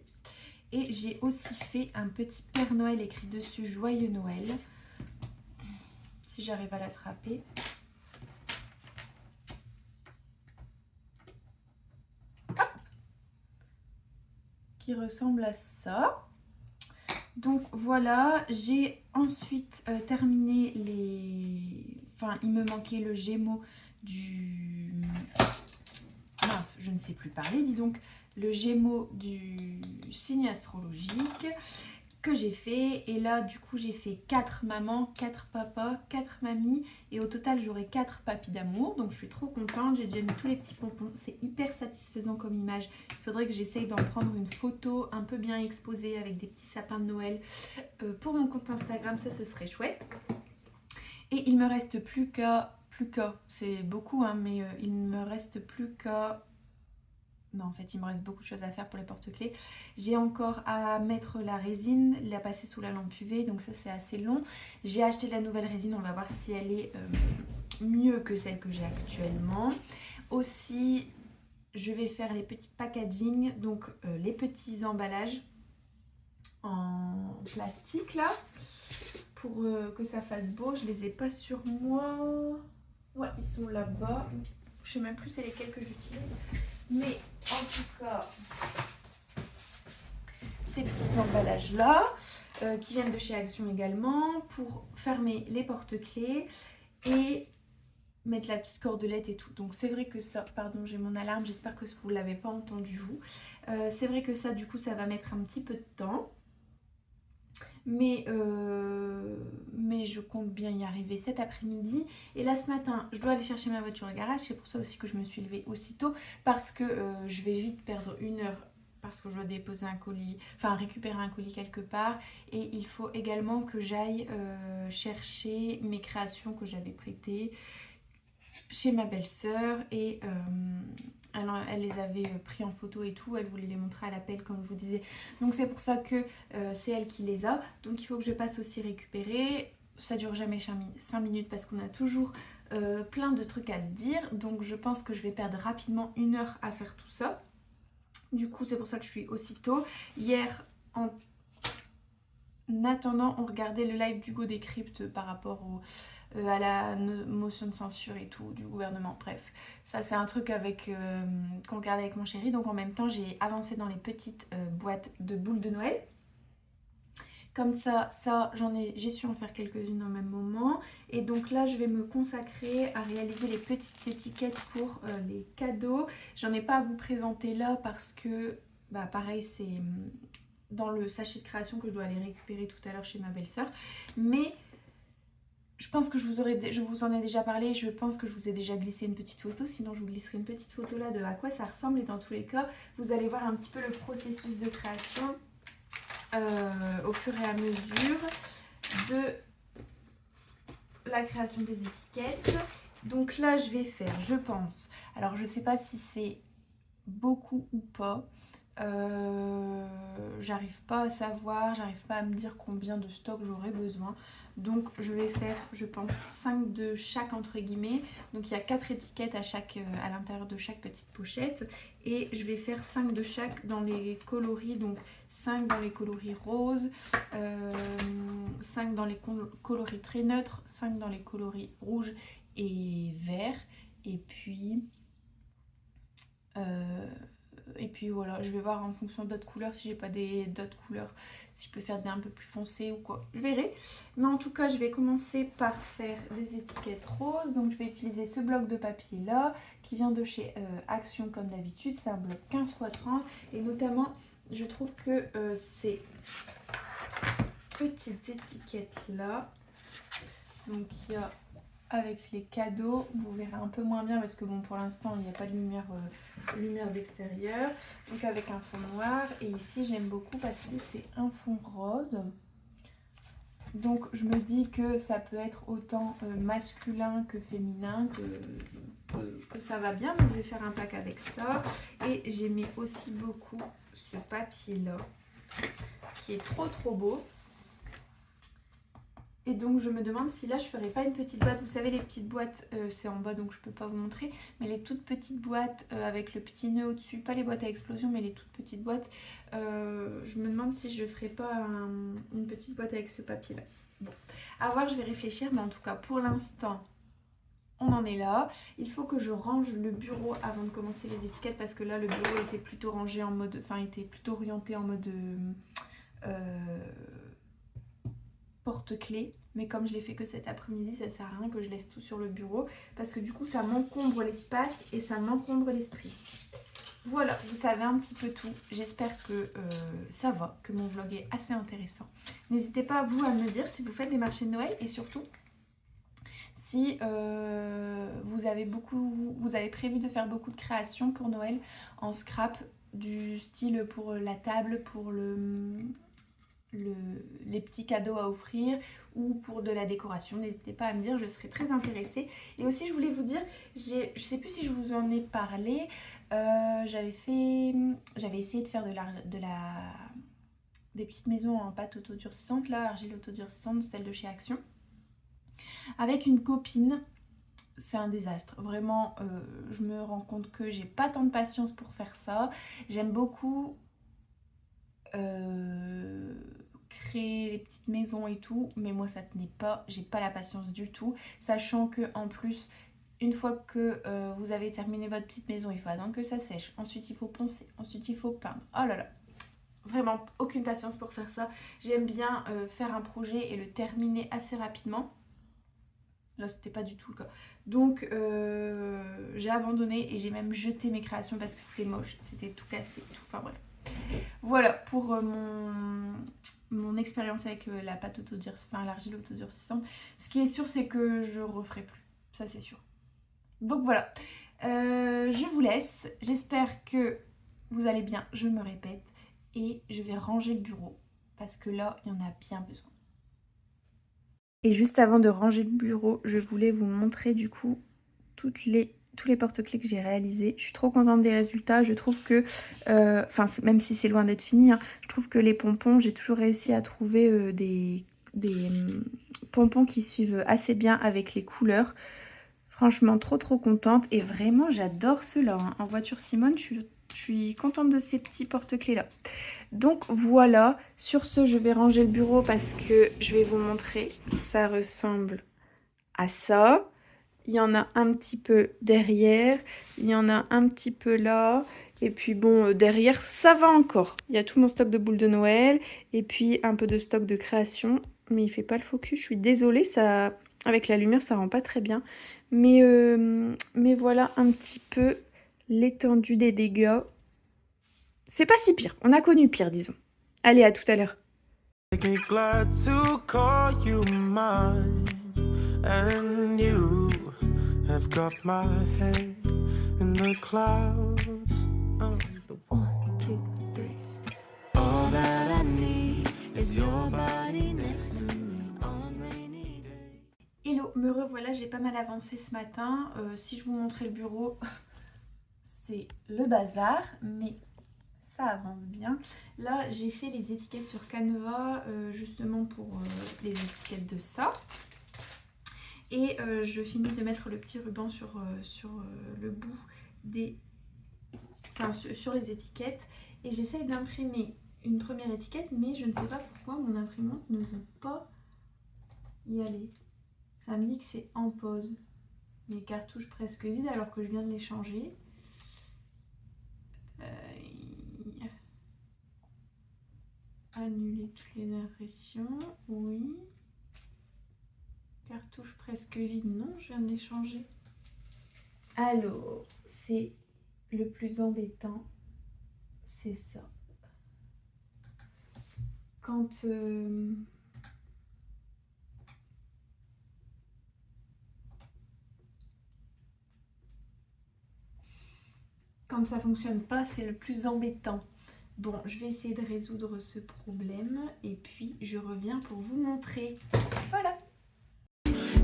Et j'ai aussi fait un petit Père Noël écrit dessus Joyeux Noël. Si j'arrive à l'attraper. Qui ressemble à ça. Donc voilà, j'ai ensuite terminé les... Enfin, il me manquait le Gémeaux du... Mince, je ne sais plus parler, dis donc. Le Gémeaux du signe astrologique que j'ai fait. Et là, du coup, j'ai fait 4 mamans, 4 papas, 4 mamies. Et au total, j'aurai 4 papis d'amour. Donc, je suis trop contente. J'ai déjà mis tous les petits pompons. C'est hyper satisfaisant comme image. Il faudrait que j'essaye d'en prendre une photo un peu bien exposée avec des petits sapins de Noël pour mon compte Instagram. Ça, ce serait chouette. Et il me reste plus qu'à... C'est beaucoup, hein, mais il ne me reste plus qu'à... Non, en fait, il me reste beaucoup de choses à faire pour les porte-clés. J'ai encore à mettre la résine, la passer sous la lampe UV, donc ça c'est assez long. J'ai acheté la nouvelle résine, on va voir si elle est mieux que celle que j'ai actuellement. Aussi, je vais faire les petits packaging, donc les petits emballages en plastique là, pour que ça fasse beau. Je les ai pas sur moi. Ouais, ils sont là-bas. Je sais même plus c'est lesquels que j'utilise. Mais en tout cas, ces petits emballages là, qui viennent de chez Action également, pour fermer les porte-clés et mettre la petite cordelette et tout. Donc c'est vrai que ça, pardon, j'ai mon alarme, j'espère que vous ne l'avez pas entendu vous. C'est vrai que ça, du coup, ça va mettre un petit peu de temps. Mais je compte bien y arriver cet après-midi. Et là ce matin, je dois aller chercher ma voiture au garage. C'est pour ça aussi que je me suis levée aussitôt. Parce que je vais vite perdre 1 heure. Parce que je dois déposer un colis, enfin récupérer un colis quelque part. Et il faut également que j'aille chercher mes créations que j'avais prêtées chez ma belle-sœur. Et elle les avait pris en photo et tout, elle voulait les montrer à l'appel comme je vous disais. Donc c'est pour ça que c'est elle qui les a. Donc il faut que je passe aussi récupérer. Ça dure jamais 5 minutes parce qu'on a toujours plein de trucs à se dire. Donc je pense que je vais perdre rapidement 1 heure à faire tout ça. Du coup c'est pour ça que je suis aussitôt. Hier en attendant on regardait le live d'Hugo Décrypte par rapport à la motion de censure et tout du gouvernement. Bref, ça c'est un truc avec qu'on regardait avec mon chéri. Donc en même temps j'ai avancé dans les petites boîtes de boules de Noël. Comme ça j'ai su en faire quelques-unes au même moment. Et donc là je vais me consacrer à réaliser les petites étiquettes pour les cadeaux. J'en ai pas à vous présenter là parce que bah pareil c'est dans le sachet de création que je dois aller récupérer tout à l'heure chez ma belle-sœur. Mais Je pense que je vous en ai déjà parlé, je pense que je vous ai déjà glissé une petite photo, sinon je vous glisserai une petite photo là de à quoi ça ressemble. Et dans tous les cas, vous allez voir un petit peu le processus de création au fur et à mesure de la création des étiquettes. Donc là, je vais faire, je pense, alors je sais pas si c'est beaucoup ou pas, j'arrive pas à savoir, j'arrive pas à me dire combien de stock j'aurai besoin. Donc je vais faire, je pense, 5 de chaque entre guillemets. Donc il y a 4 étiquettes à l'intérieur de chaque petite pochette. Et je vais faire 5 de chaque dans les coloris. Donc 5 dans les coloris roses, 5 dans les coloris très neutres, 5 dans les coloris rouges et verts. Et puis voilà, je vais voir en fonction d'autres couleurs si j'ai pas d'autres couleurs, si je peux faire des un peu plus foncés ou quoi, je verrai. Mais en tout cas, je vais commencer par faire des étiquettes roses. Donc je vais utiliser ce bloc de papier là qui vient de chez Action comme d'habitude. C'est un bloc 15x30 et notamment je trouve que ces petites étiquettes là, donc il y a avec les cadeaux, vous verrez un peu moins bien parce que bon, pour l'instant il n'y a pas de lumière d'extérieur, donc avec un fond noir. Et ici j'aime beaucoup parce que c'est un fond rose, donc je me dis que ça peut être autant masculin que féminin, que ça va bien. Donc je vais faire un pack avec ça. Et j'aimais aussi beaucoup ce papier là qui est trop beau. Et donc je me demande si là je ferais pas une petite boîte. Vous savez, les petites boîtes, c'est en bas donc je peux pas vous montrer, mais les toutes petites boîtes avec le petit nœud au dessus, pas les boîtes à explosion mais les toutes petites boîtes, je me demande si je ferais pas une petite boîte avec ce papier là. Bon, à voir, je vais réfléchir, mais en tout cas pour l'instant on en est là. Il faut que je range le bureau avant de commencer les étiquettes parce que là le bureau était plutôt rangé en mode, enfin était plutôt orienté en mode porte-clés, mais comme je l'ai fait que cet après-midi, ça sert à rien que je laisse tout sur le bureau parce que du coup ça m'encombre l'espace et ça m'encombre l'esprit. Voilà, vous savez un petit peu tout. J'espère que ça va, que mon vlog est assez intéressant. N'hésitez pas vous à me dire si vous faites des marchés de Noël et surtout si vous avez prévu de faire beaucoup de créations pour Noël en scrap, du style pour la table, pour les petits cadeaux à offrir ou pour de la décoration. N'hésitez pas à me dire, je serais très intéressée. Et aussi je voulais vous dire, je sais plus si je vous en ai parlé, j'avais essayé de faire des petites maisons en pâte autodurcissante, là, argile autodurcissante, celle de chez Action, avec une copine. C'est un désastre, vraiment. Je me rends compte que j'ai pas tant de patience pour faire ça. J'aime beaucoup créer les petites maisons et tout, mais moi ça tenait pas, j'ai pas la patience du tout, sachant que en plus une fois que vous avez terminé votre petite maison, il faut attendre que ça sèche, ensuite il faut poncer, ensuite il faut peindre. Oh là là, vraiment aucune patience pour faire ça. J'aime bien faire un projet et le terminer assez rapidement. Là c'était pas du tout le cas, donc j'ai abandonné et j'ai même jeté mes créations parce que c'était moche, c'était tout cassé, tout, enfin bref. Voilà pour mon expérience avec la pâte autodurcissante, enfin l'argile autodurcissante. Ce qui est sûr, c'est que je referai plus, ça c'est sûr. Donc voilà, je vous laisse. J'espère que vous allez bien, je me répète, et je vais ranger le bureau parce que là, il y en a bien besoin. Et juste avant de ranger le bureau, je voulais vous montrer du coup tous les porte-clés que j'ai réalisés. Je suis trop contente des résultats. Je trouve que, même si c'est loin d'être fini, hein, je trouve que les pompons, j'ai toujours réussi à trouver des pompons qui suivent assez bien avec les couleurs. Franchement, trop contente. Et vraiment, j'adore ceux-là. Hein. En voiture Simone, je suis contente de ces petits porte-clés là. Donc voilà, sur ce, je vais ranger le bureau parce que je vais vous montrer. Ça ressemble à ça. Il y en a un petit peu derrière, il y en a un petit peu là, et puis bon, derrière, ça va encore. Il y a tout mon stock de boules de Noël, et puis un peu de stock de création, mais il fait pas le focus, je suis désolée, ça, avec la lumière, ça rend pas très bien. Mais voilà un petit peu l'étendue des dégâts. C'est pas si pire, on a connu pire, disons. Allez, à tout à l'heure. when you have got my head in the clouds. Oh. 1, 2, 3. All that I need is your body next to me on rainy days. Hello, me revoilà, j'ai pas mal avancé ce matin. Si je vous montrais le bureau, c'est le bazar, mais ça avance bien. Là, j'ai fait les étiquettes sur Canva, justement pour les étiquettes de ça. Et je finis de mettre le petit ruban sur le bout des... Enfin, sur les étiquettes. Et j'essaye d'imprimer une première étiquette, mais je ne sais pas pourquoi mon imprimante ne veut pas y aller. Ça me dit que c'est en pause. Mes cartouches presque vides alors que je viens de les changer. Annuler toutes les impressions, oui. Cartouche presque vide, non, je viens de les changer. Alors, c'est le plus embêtant, c'est ça. Quand ça fonctionne pas, c'est le plus embêtant. Bon, je vais essayer de résoudre ce problème et puis je reviens pour vous montrer. Voilà.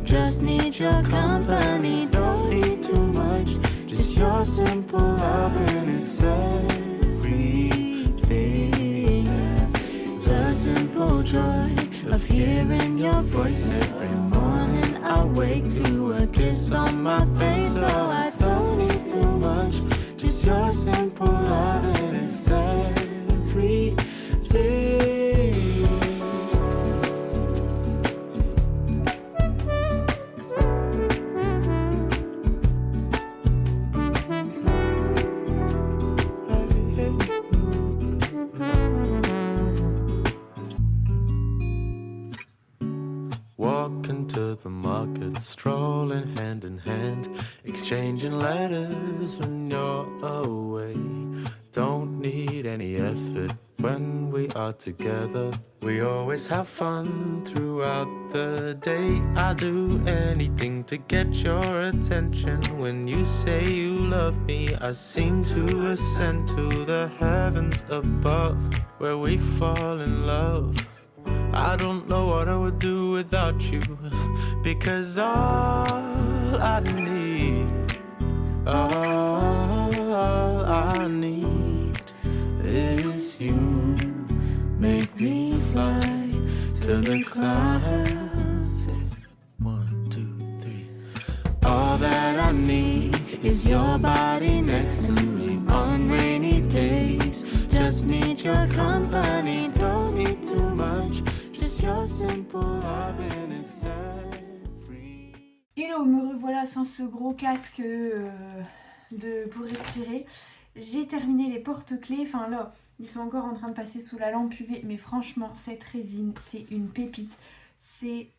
Just need your company, don't need too much. Just your simple love and it's everything. The simple joy of hearing your voice every morning. I wake to a kiss on my face, so I don't need too much. Just your simple love and it's everything. Walking to the market, strolling hand in hand, exchanging letters when you're away. Don't need any effort when we are together. We always have fun throughout the day. I do anything to get your attention. When you say you love me, I seem to ascend to the heavens above, where we fall in love. I don't know what I would do without you, because all I need is you. Make me fly to the clouds. 1, 2, 3. All that I need is your body next to me on rainy days. Just need your company, don't need too much. Just your simple love and it's every... Hello, me revoilà sans ce gros casque pour respirer. J'ai terminé les porte-clés, enfin là, ils sont encore en train de passer sous la lampe UV, mais franchement, cette résine, c'est une pépite. C'est,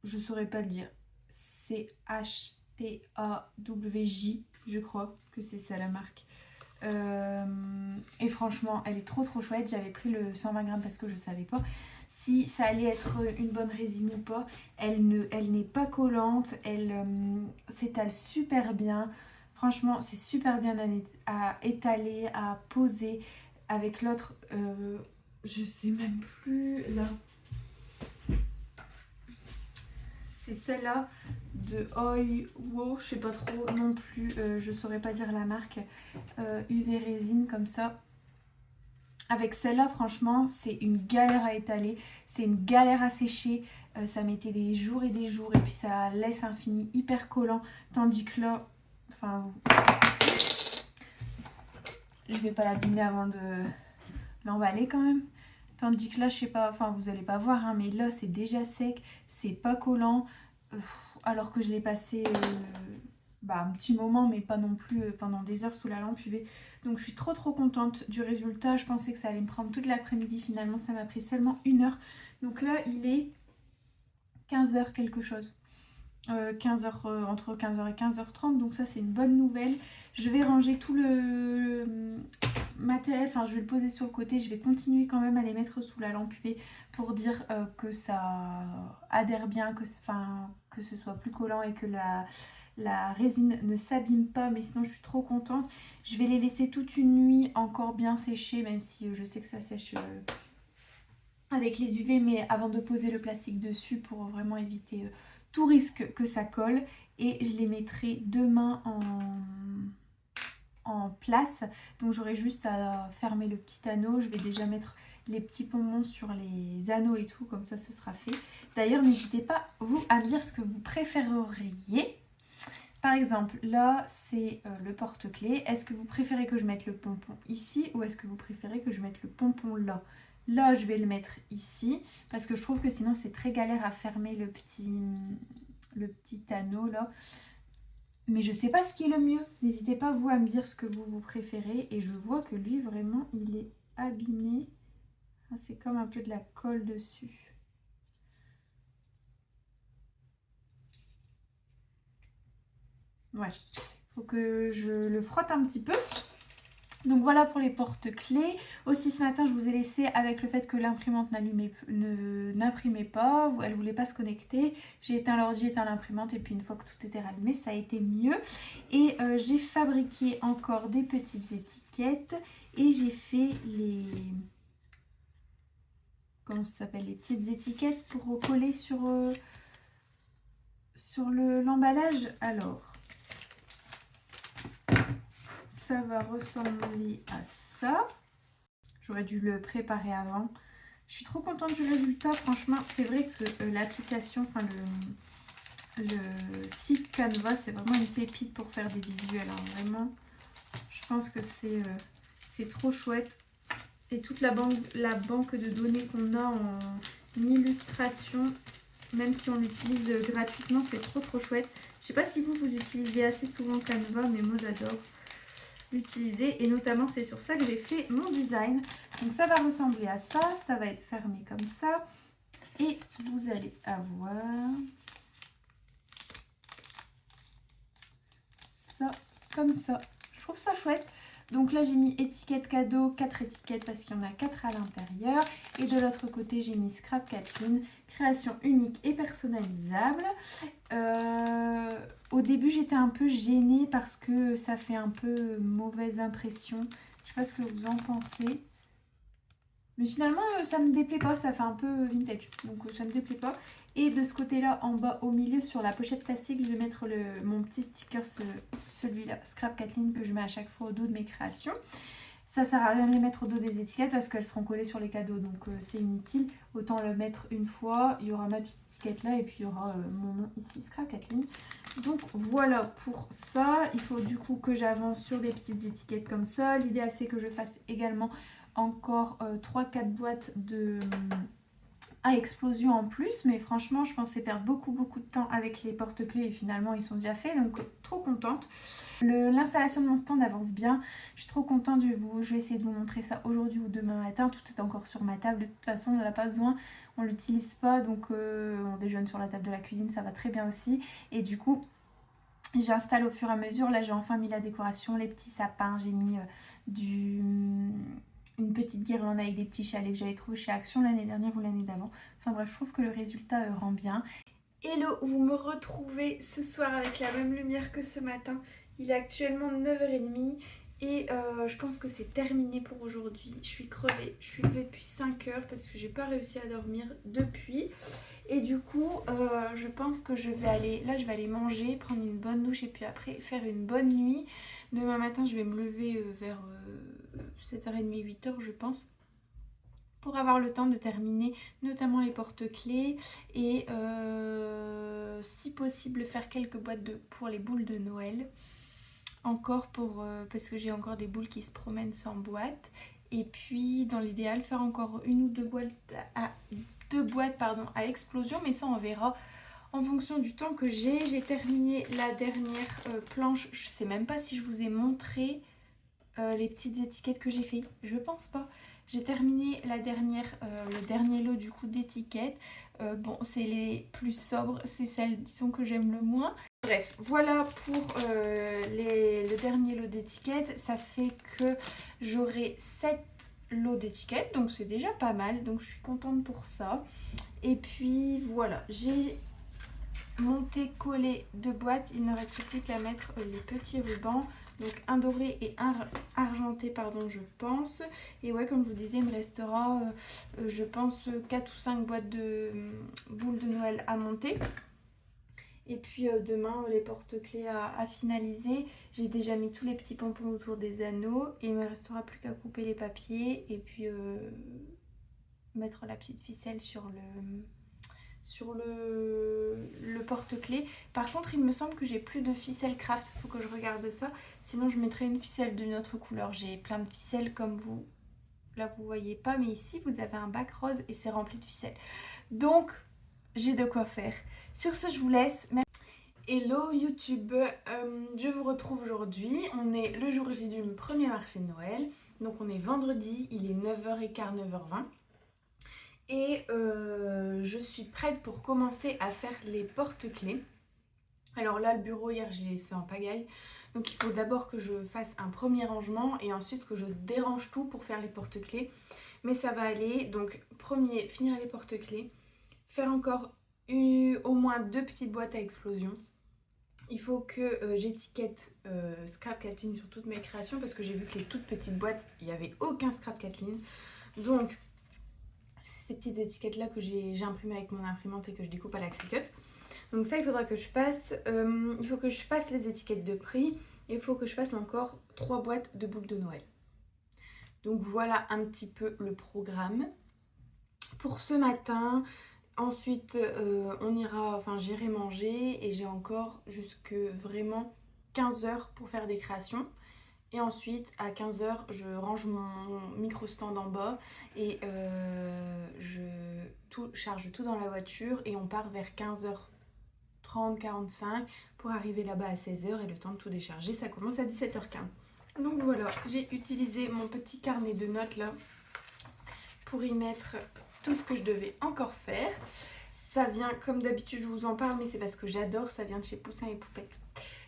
je saurais pas le dire, c'est HTAWJ, je crois que c'est ça la marque. Et franchement, elle est trop chouette. J'avais pris le 120 grammes parce que je savais pas si ça allait être une bonne résine ou pas. Elle n'est pas collante, elle s'étale super bien. Franchement, c'est super bien à étaler, à poser. Avec l'autre, je sais même plus là. C'est celle-là de Oiwo, je sais pas trop non plus, je saurais pas dire la marque. UV résine comme ça. Avec celle-là, franchement, c'est une galère à étaler, c'est une galère à sécher. Ça mettait des jours et des jours et puis ça laisse un fini hyper collant. Tandis que là, enfin, je vais pas l'abîmer avant de l'emballer quand même. Tandis que là, je sais pas, enfin vous allez pas voir, hein, mais là c'est déjà sec, c'est pas collant. Alors que je l'ai passé un petit moment, mais pas non plus pendant des heures sous la lampe UV. Donc je suis trop contente du résultat. Je pensais que ça allait me prendre toute l'après-midi, finalement ça m'a pris seulement 1 heure. Donc là il est 15h quelque chose. 15h, entre 15h et 15h30, donc ça c'est une bonne nouvelle. Je vais ranger tout matériel, enfin je vais le poser sur le côté, je vais continuer quand même à les mettre sous la lampe UV pour dire que ça adhère bien, que ce soit plus collant et que la résine ne s'abîme pas, mais sinon je suis trop contente. Je vais les laisser toute une nuit encore bien sécher, même si je sais que ça sèche avec les UV, mais avant de poser le plastique dessus pour vraiment éviter tout risque que ça colle. Et je les mettrai demain en place, donc j'aurai juste à fermer le petit anneau. Je vais déjà mettre les petits pompons sur les anneaux et tout, comme ça ce sera fait. D'ailleurs n'hésitez pas vous à me dire ce que vous préféreriez. Par exemple là c'est le porte-clés. Est-ce que vous préférez que je mette le pompon ici ou est-ce que vous préférez que je mette le pompon là? Là je vais le mettre ici parce que je trouve que sinon c'est très galère à fermer le petit anneau là. Mais je sais pas ce qui est le mieux. N'hésitez pas vous à me dire ce que vous préférez. Et je vois que lui vraiment il est abîmé. Ah, c'est comme un peu de la colle dessus. Ouais, faut que je le frotte un petit peu. Donc voilà pour les porte-clés. Aussi ce matin je vous ai laissé avec le fait que l'imprimante n'imprimait pas, elle voulait pas se connecter. J'ai éteint l'ordi, éteint l'imprimante et puis une fois que tout était rallumé ça a été mieux. Et j'ai fabriqué encore des petites étiquettes et j'ai fait les... comment ça s'appelle, les petites étiquettes pour coller sur l'emballage. Alors... ça va ressembler à ça. J'aurais dû le préparer avant. Je suis trop contente du résultat. Franchement, c'est vrai que l'application, enfin le site Canva, c'est vraiment une pépite pour faire des visuels. Hein. Vraiment, je pense que c'est trop chouette. Et toute la banque de données qu'on a en illustration, même si on l'utilise gratuitement, c'est trop chouette. Je sais pas si vous utilisez assez souvent Canva, mais moi j'adore l'utiliser et notamment c'est sur ça que j'ai fait mon design. Donc ça va ressembler à ça, ça va être fermé comme ça et vous allez avoir ça comme ça. Je trouve ça chouette. Donc là j'ai mis étiquette cadeau, 4 étiquettes parce qu'il y en a 4 à l'intérieur. Et de l'autre côté j'ai mis Scrap Kathleen, création unique et personnalisable. Au début j'étais un peu gênée parce que ça fait un peu mauvaise impression. Je sais pas ce que vous en pensez. Mais finalement ça me déplaît pas, ça fait un peu vintage. Donc ça me déplaît pas. Et de ce côté-là, en bas au milieu, sur la pochette plastique, je vais mettre mon petit sticker, celui-là, Scrap Kathleen, que je mets à chaque fois au dos de mes créations. Ça sert à rien de les mettre au dos des étiquettes parce qu'elles seront collées sur les cadeaux. Donc c'est inutile. Autant le mettre une fois. Il y aura ma petite étiquette là et puis il y aura mon nom ici, Scrap Kathleen. Donc voilà pour ça. Il faut du coup que j'avance sur des petites étiquettes comme ça. L'idéal c'est que je fasse également encore 3-4 boîtes à explosion en plus, mais franchement je pensais perdre beaucoup de temps avec les porte-clés et finalement ils sont déjà faits, donc trop contente. L'installation de mon stand avance bien, je suis trop contente. Je vais essayer de vous montrer ça aujourd'hui ou demain matin. Tout est encore sur ma table, de toute façon on n'en a pas besoin, on l'utilise pas, donc on déjeune sur la table de la cuisine, ça va très bien aussi. Et du coup j'installe au fur et à mesure. Là j'ai enfin mis la décoration, les petits sapins, j'ai mis une petite guirlande avec des petits chalets que j'avais trouvé chez Action l'année dernière ou l'année d'avant. Enfin bref, je trouve que le résultat rend bien. Hello, vous me retrouvez ce soir avec la même lumière que ce matin. Il est actuellement 9h30 et je pense que c'est terminé pour aujourd'hui. Je suis crevée, je suis levée depuis 5 heures parce que j'ai pas réussi à dormir depuis. Et du coup, je pense que je vais aller manger, prendre une bonne douche et puis après faire une bonne nuit. Demain matin, je vais me lever vers 7h30, 8h je pense, pour avoir le temps de terminer notamment les porte-clés et si possible faire quelques boîtes pour les boules de Noël. Encore parce que j'ai encore des boules qui se promènent sans boîte. Et puis dans l'idéal faire encore une ou deux boîtes à explosion, mais ça on verra en fonction du temps que j'ai. J'ai terminé la dernière planche. Je sais même pas si je vous ai montré les petites étiquettes que j'ai fait. Je pense pas. J'ai terminé le dernier lot du coup d'étiquettes. Bon, c'est les plus sobres, c'est celles disons que j'aime le moins. Bref, voilà pour le dernier lot d'étiquettes. Ça fait que j'aurai 7 lots d'étiquettes, donc c'est déjà pas mal, donc je suis contente pour ça. Et puis voilà, j'ai monté, collé 2 boîtes, il ne reste plus qu'à mettre les petits rubans. Donc un doré et un argenté, pardon, je pense. Et ouais, comme je vous disais, il me restera, je pense, 4 ou 5 boîtes de boules de Noël à monter. Et puis demain, les porte-clés à finaliser. J'ai déjà mis tous les petits pompons autour des anneaux. Et il ne me restera plus qu'à couper les papiers. Et puis mettre la petite ficelle sur le porte-clés. Par contre, il me semble que j'ai plus de ficelle craft. Il faut que je regarde ça. Sinon, je mettrai une ficelle d'une autre couleur. J'ai plein de ficelles comme vous. Là, vous voyez pas. Mais ici, vous avez un bac rose et c'est rempli de ficelles. Donc, j'ai de quoi faire. Sur ce, je vous laisse. Hello YouTube, je vous retrouve aujourd'hui. On est le jour J du premier marché de Noël. Donc on est vendredi, il est 9h15, 9h20. Et je suis prête pour commencer à faire les porte-clés. Alors là, le bureau, hier, j'ai laissé en pagaille. Donc il faut d'abord que je fasse un premier rangement et ensuite que je dérange tout pour faire les porte-clés. Mais ça va aller. Donc premier, finir les porte-clés. Faire encore au moins 2 petites boîtes à explosion. Il faut que j'étiquette Scrap Kathleen sur toutes mes créations parce que j'ai vu que les toutes petites boîtes, il n'y avait aucun Scrap Kathleen. Donc, c'est ces petites étiquettes là que j'ai imprimées avec mon imprimante et que je découpe à la Cricut. Donc ça, il faudra que je fasse. Il faut que je fasse les étiquettes de prix. Et il faut que je fasse encore 3 boîtes de boules de Noël. Donc voilà un petit peu le programme pour ce matin. Ensuite, j'irai manger et j'ai encore jusque vraiment 15h pour faire des créations. Et ensuite, à 15h, je range mon micro-stand en bas et je charge tout dans la voiture et on part vers 15h30, 45 pour arriver là-bas à 16h et le temps de tout décharger, ça commence à 17h15. Donc voilà, j'ai utilisé mon petit carnet de notes là pour y mettre tout ce que je devais encore faire. Ça vient, comme d'habitude, je vous en parle, mais c'est parce que j'adore, ça vient de chez Poussin et Poupettes.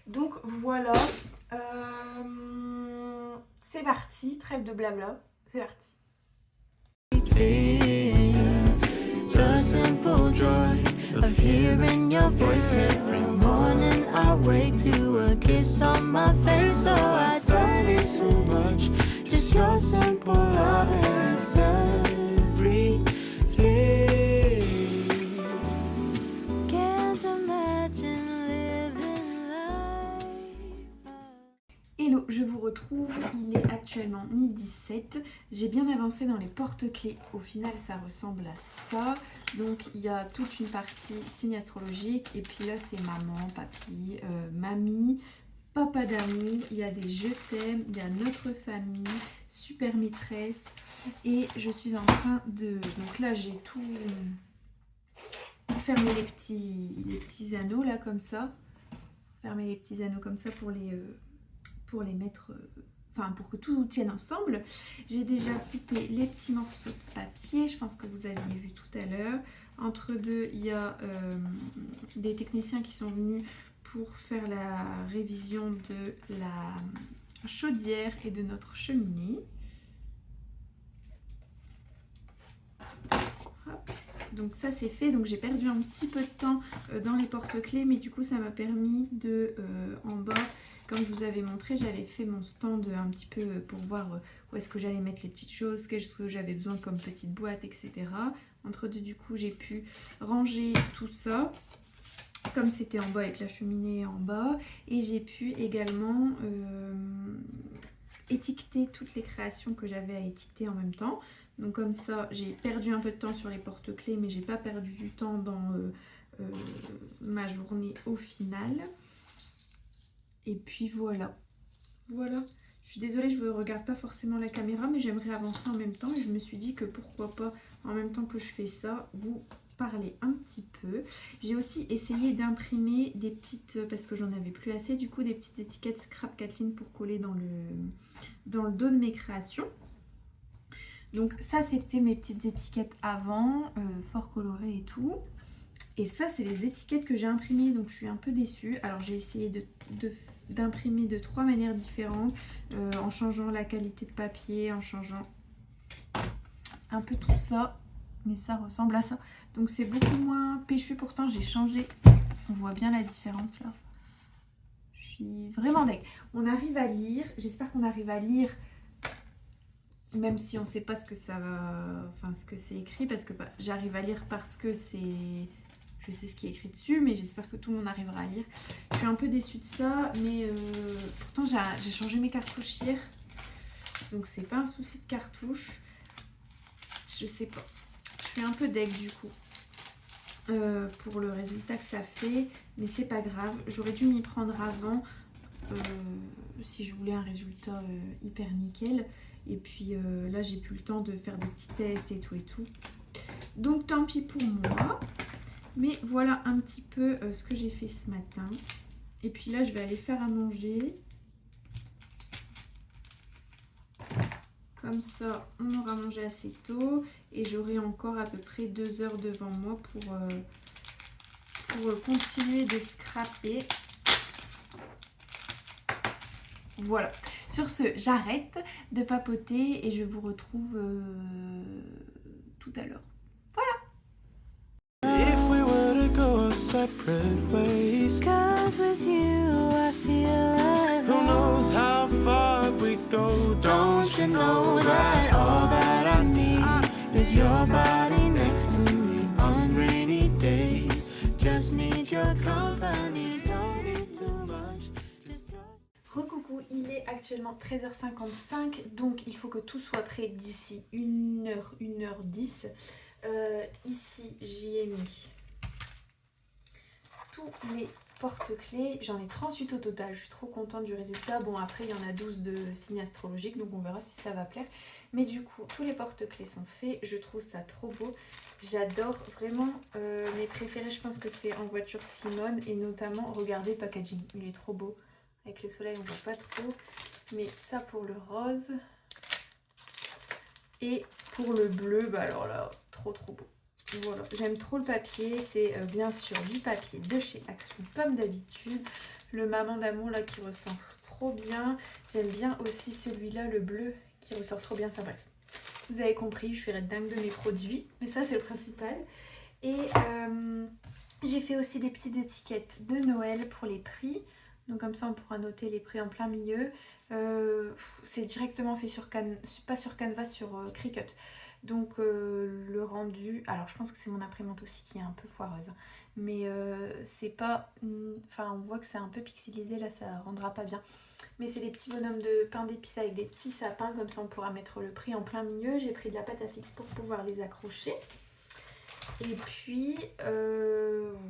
Donc voilà, c'est parti, trêve de blabla, c'est parti. The simple joy of hearing your voice every morning. I wake to a kiss on my face, so I don't need too much. Just your simple love and it's everything. Can't imagine living life. Hello, je vous retrouve, il est actuellement 12h17. J'ai bien avancé dans les porte-clés, au final ça ressemble à ça. Donc il y a toute une partie signe astrologique et puis là c'est maman, papy, mamie, papa d'amour, il y a des je t'aime, il y a notre famille, super maîtresse et je suis en train de... Donc là j'ai tout fermé les petits anneaux là comme ça. Fermer les petits anneaux comme ça pour les mettre... pour que tout tienne ensemble. J'ai déjà coupé les petits morceaux de papier, je pense que vous aviez vu tout à l'heure. Entre deux, il y a des techniciens qui sont venus pour faire la révision de la chaudière et de notre cheminée. Hop. Donc ça c'est fait, donc j'ai perdu un petit peu de temps dans les porte-clés, mais du coup ça m'a permis de, en bas, comme je vous avais montré, j'avais fait mon stand un petit peu pour voir où est-ce que j'allais mettre les petites choses, qu'est-ce que j'avais besoin comme petite boîte, etc. Entre deux, du coup j'ai pu ranger tout ça, comme c'était en bas avec la cheminée en bas, et j'ai pu également étiqueter toutes les créations que j'avais à étiqueter en même temps. Donc comme ça, j'ai perdu un peu de temps sur les porte-clés, mais j'ai pas perdu du temps dans ma journée au final. Et puis voilà. Voilà. Je suis désolée, je ne regarde pas forcément la caméra, mais j'aimerais avancer en même temps. Et je me suis dit que pourquoi pas, en même temps que je fais ça, vous parler un petit peu. J'ai aussi essayé d'imprimer des petites, parce que j'en avais plus assez, du coup des petites étiquettes Scrap Kathleen pour coller dans le dos de mes créations. Donc ça c'était mes petites étiquettes avant, fort colorées et tout. Et ça, c'est les étiquettes que j'ai imprimées, donc je suis un peu déçue. Alors j'ai essayé d'imprimer de 3 manières différentes, en changeant la qualité de papier, en changeant un peu tout ça. Mais ça ressemble à ça. Donc c'est beaucoup moins péchu, pourtant j'ai changé. On voit bien la différence là. Je suis vraiment deg. On arrive à lire, j'espère qu'on arrive à lire, même si on ne sait pas ce que ça va, enfin ce que c'est écrit, parce que j'arrive à lire parce que c'est... Je sais ce qui est écrit dessus, mais j'espère que tout le monde arrivera à lire. Je suis un peu déçue de ça, mais pourtant j'ai changé mes cartouches hier. Donc c'est pas un souci de cartouche. Je sais pas. Je suis un peu deg du coup. Pour le résultat que ça fait. Mais c'est pas grave. J'aurais dû m'y prendre avant. Si je voulais un résultat hyper nickel. Et puis là j'ai plus le temps de faire des petits tests et tout et tout. Donc tant pis pour moi. Mais voilà un petit peu ce que j'ai fait ce matin. Et puis là, je vais aller faire à manger. Comme ça, on aura mangé assez tôt. Et j'aurai encore à peu près 2 heures devant moi pour continuer de scraper. Voilà. Sur ce, j'arrête de papoter et je vous retrouve tout à l'heure. Separate ways. 'Cause with you I feel alive. Who knows how far we go? Don't you know that all that I need is your body next to me on rainy days? Just need your company, don't need too much. Just your... Recoucou, il est actuellement 13h55, donc il faut que tout soit prêt d'ici 1h, 1h10. Ici, j'y ai mis tous les porte-clés. J'en ai 38 au total, je suis trop contente du résultat. Bon, après, il y en a 12 de signes astrologiques, donc on verra si ça va plaire. Mais du coup, tous les porte-clés sont faits. Je trouve ça trop beau. J'adore vraiment mes préférés. Je pense que c'est en voiture Simone. Et notamment, regardez le packaging. Il est trop beau. Avec le soleil, on voit pas trop. Mais ça pour le rose. Et pour le bleu, bah alors là, trop beau. Voilà, j'aime trop le papier, c'est bien sûr du papier de chez Action comme d'habitude. Le Maman d'amour là qui ressort trop bien. J'aime bien aussi celui-là, le bleu, qui ressort trop bien. Enfin bref, vous avez compris, je suis dingue de mes produits, mais ça c'est le principal. Et j'ai fait aussi des petites étiquettes de Noël pour les prix. Donc comme ça on pourra noter les prix en plein milieu. C'est directement fait sur pas sur Canva, sur Cricut. Donc le rendu, alors je pense que c'est mon imprimante aussi qui est un peu foireuse, mais c'est pas, enfin on voit que c'est un peu pixelisé, là ça rendra pas bien, mais c'est des petits bonhommes de pain d'épices avec des petits sapins, comme ça on pourra mettre le prix en plein milieu. J'ai pris de la pâte à fixe pour pouvoir les accrocher. Et puis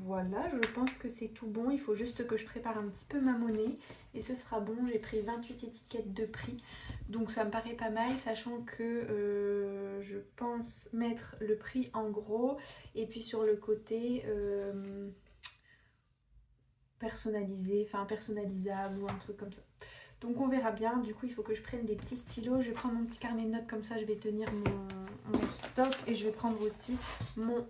voilà, je pense que c'est tout bon. Il faut juste que je prépare un petit peu ma monnaie et ce sera bon. J'ai pris 28 étiquettes de prix, donc ça me paraît pas mal, sachant que je pense mettre le prix en gros et puis sur le côté personnalisé, enfin personnalisable ou un truc comme ça. Donc on verra bien. Du coup il faut que je prenne des petits stylos. Je vais prendre mon petit carnet de notes, comme ça je vais tenir mon stock. Et je vais prendre aussi mon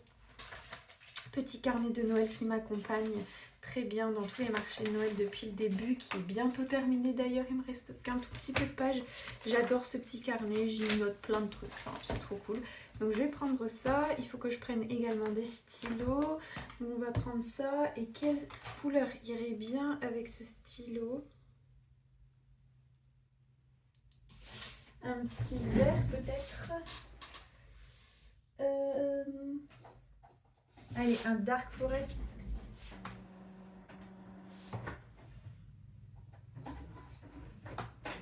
petit carnet de Noël qui m'accompagne très bien dans tous les marchés de Noël depuis le début, qui est bientôt terminé d'ailleurs. Il me reste qu'un tout petit peu de pages. J'adore ce petit carnet, j'y note plein de trucs, enfin, c'est trop cool. Donc je vais prendre ça. Il faut que je prenne également des stylos. Donc on va prendre ça. Et quelle couleur irait bien avec ce stylo? Un petit vert peut-être. Allez, un dark forest.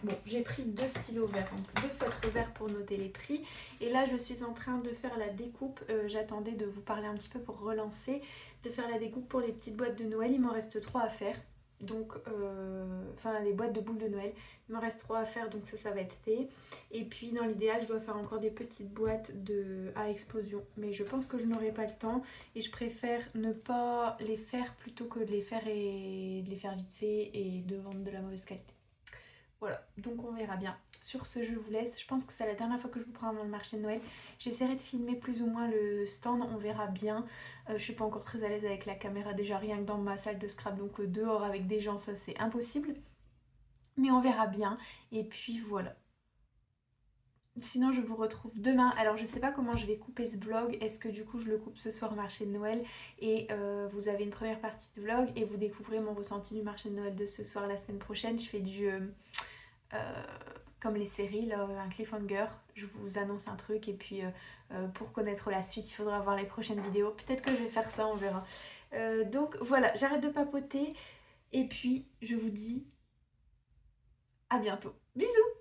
Bon, j'ai pris 2 stylos verts, donc 2 feutres verts pour noter les prix. Et là, je suis en train de faire la découpe. J'attendais de vous parler un petit peu pour relancer. De faire la découpe pour les petites boîtes de Noël. Il m'en reste 3 à faire. Donc, enfin les boîtes de boules de Noël. Il m'en reste 3 à faire, donc ça va être fait. Et puis dans l'idéal, je dois faire encore des petites boîtes à explosion. Mais je pense que je n'aurai pas le temps. Et je préfère ne pas les faire plutôt que de les faire vite fait et de vendre de la mauvaise qualité. Voilà, donc on verra bien. Sur ce, je vous laisse. Je pense que c'est la dernière fois que je vous prends avant le marché de Noël. J'essaierai de filmer plus ou moins le stand, on verra bien. Je suis pas encore très à l'aise avec la caméra, déjà rien que dans ma salle de scrap, donc dehors avec des gens, ça c'est impossible. Mais on verra bien. Et puis voilà. Sinon je vous retrouve demain. Alors je sais pas comment je vais couper ce vlog. Est-ce que du coup je le coupe ce soir au marché de Noël et vous avez une première partie de vlog et vous découvrez mon ressenti du marché de Noël de ce soir la semaine prochaine. Je fais du... comme les séries, là, un cliffhanger, je vous annonce un truc et puis pour connaître la suite il faudra voir les prochaines vidéos. Peut-être que je vais faire ça, on verra. Donc voilà, j'arrête de papoter et puis je vous dis à bientôt. Bisous!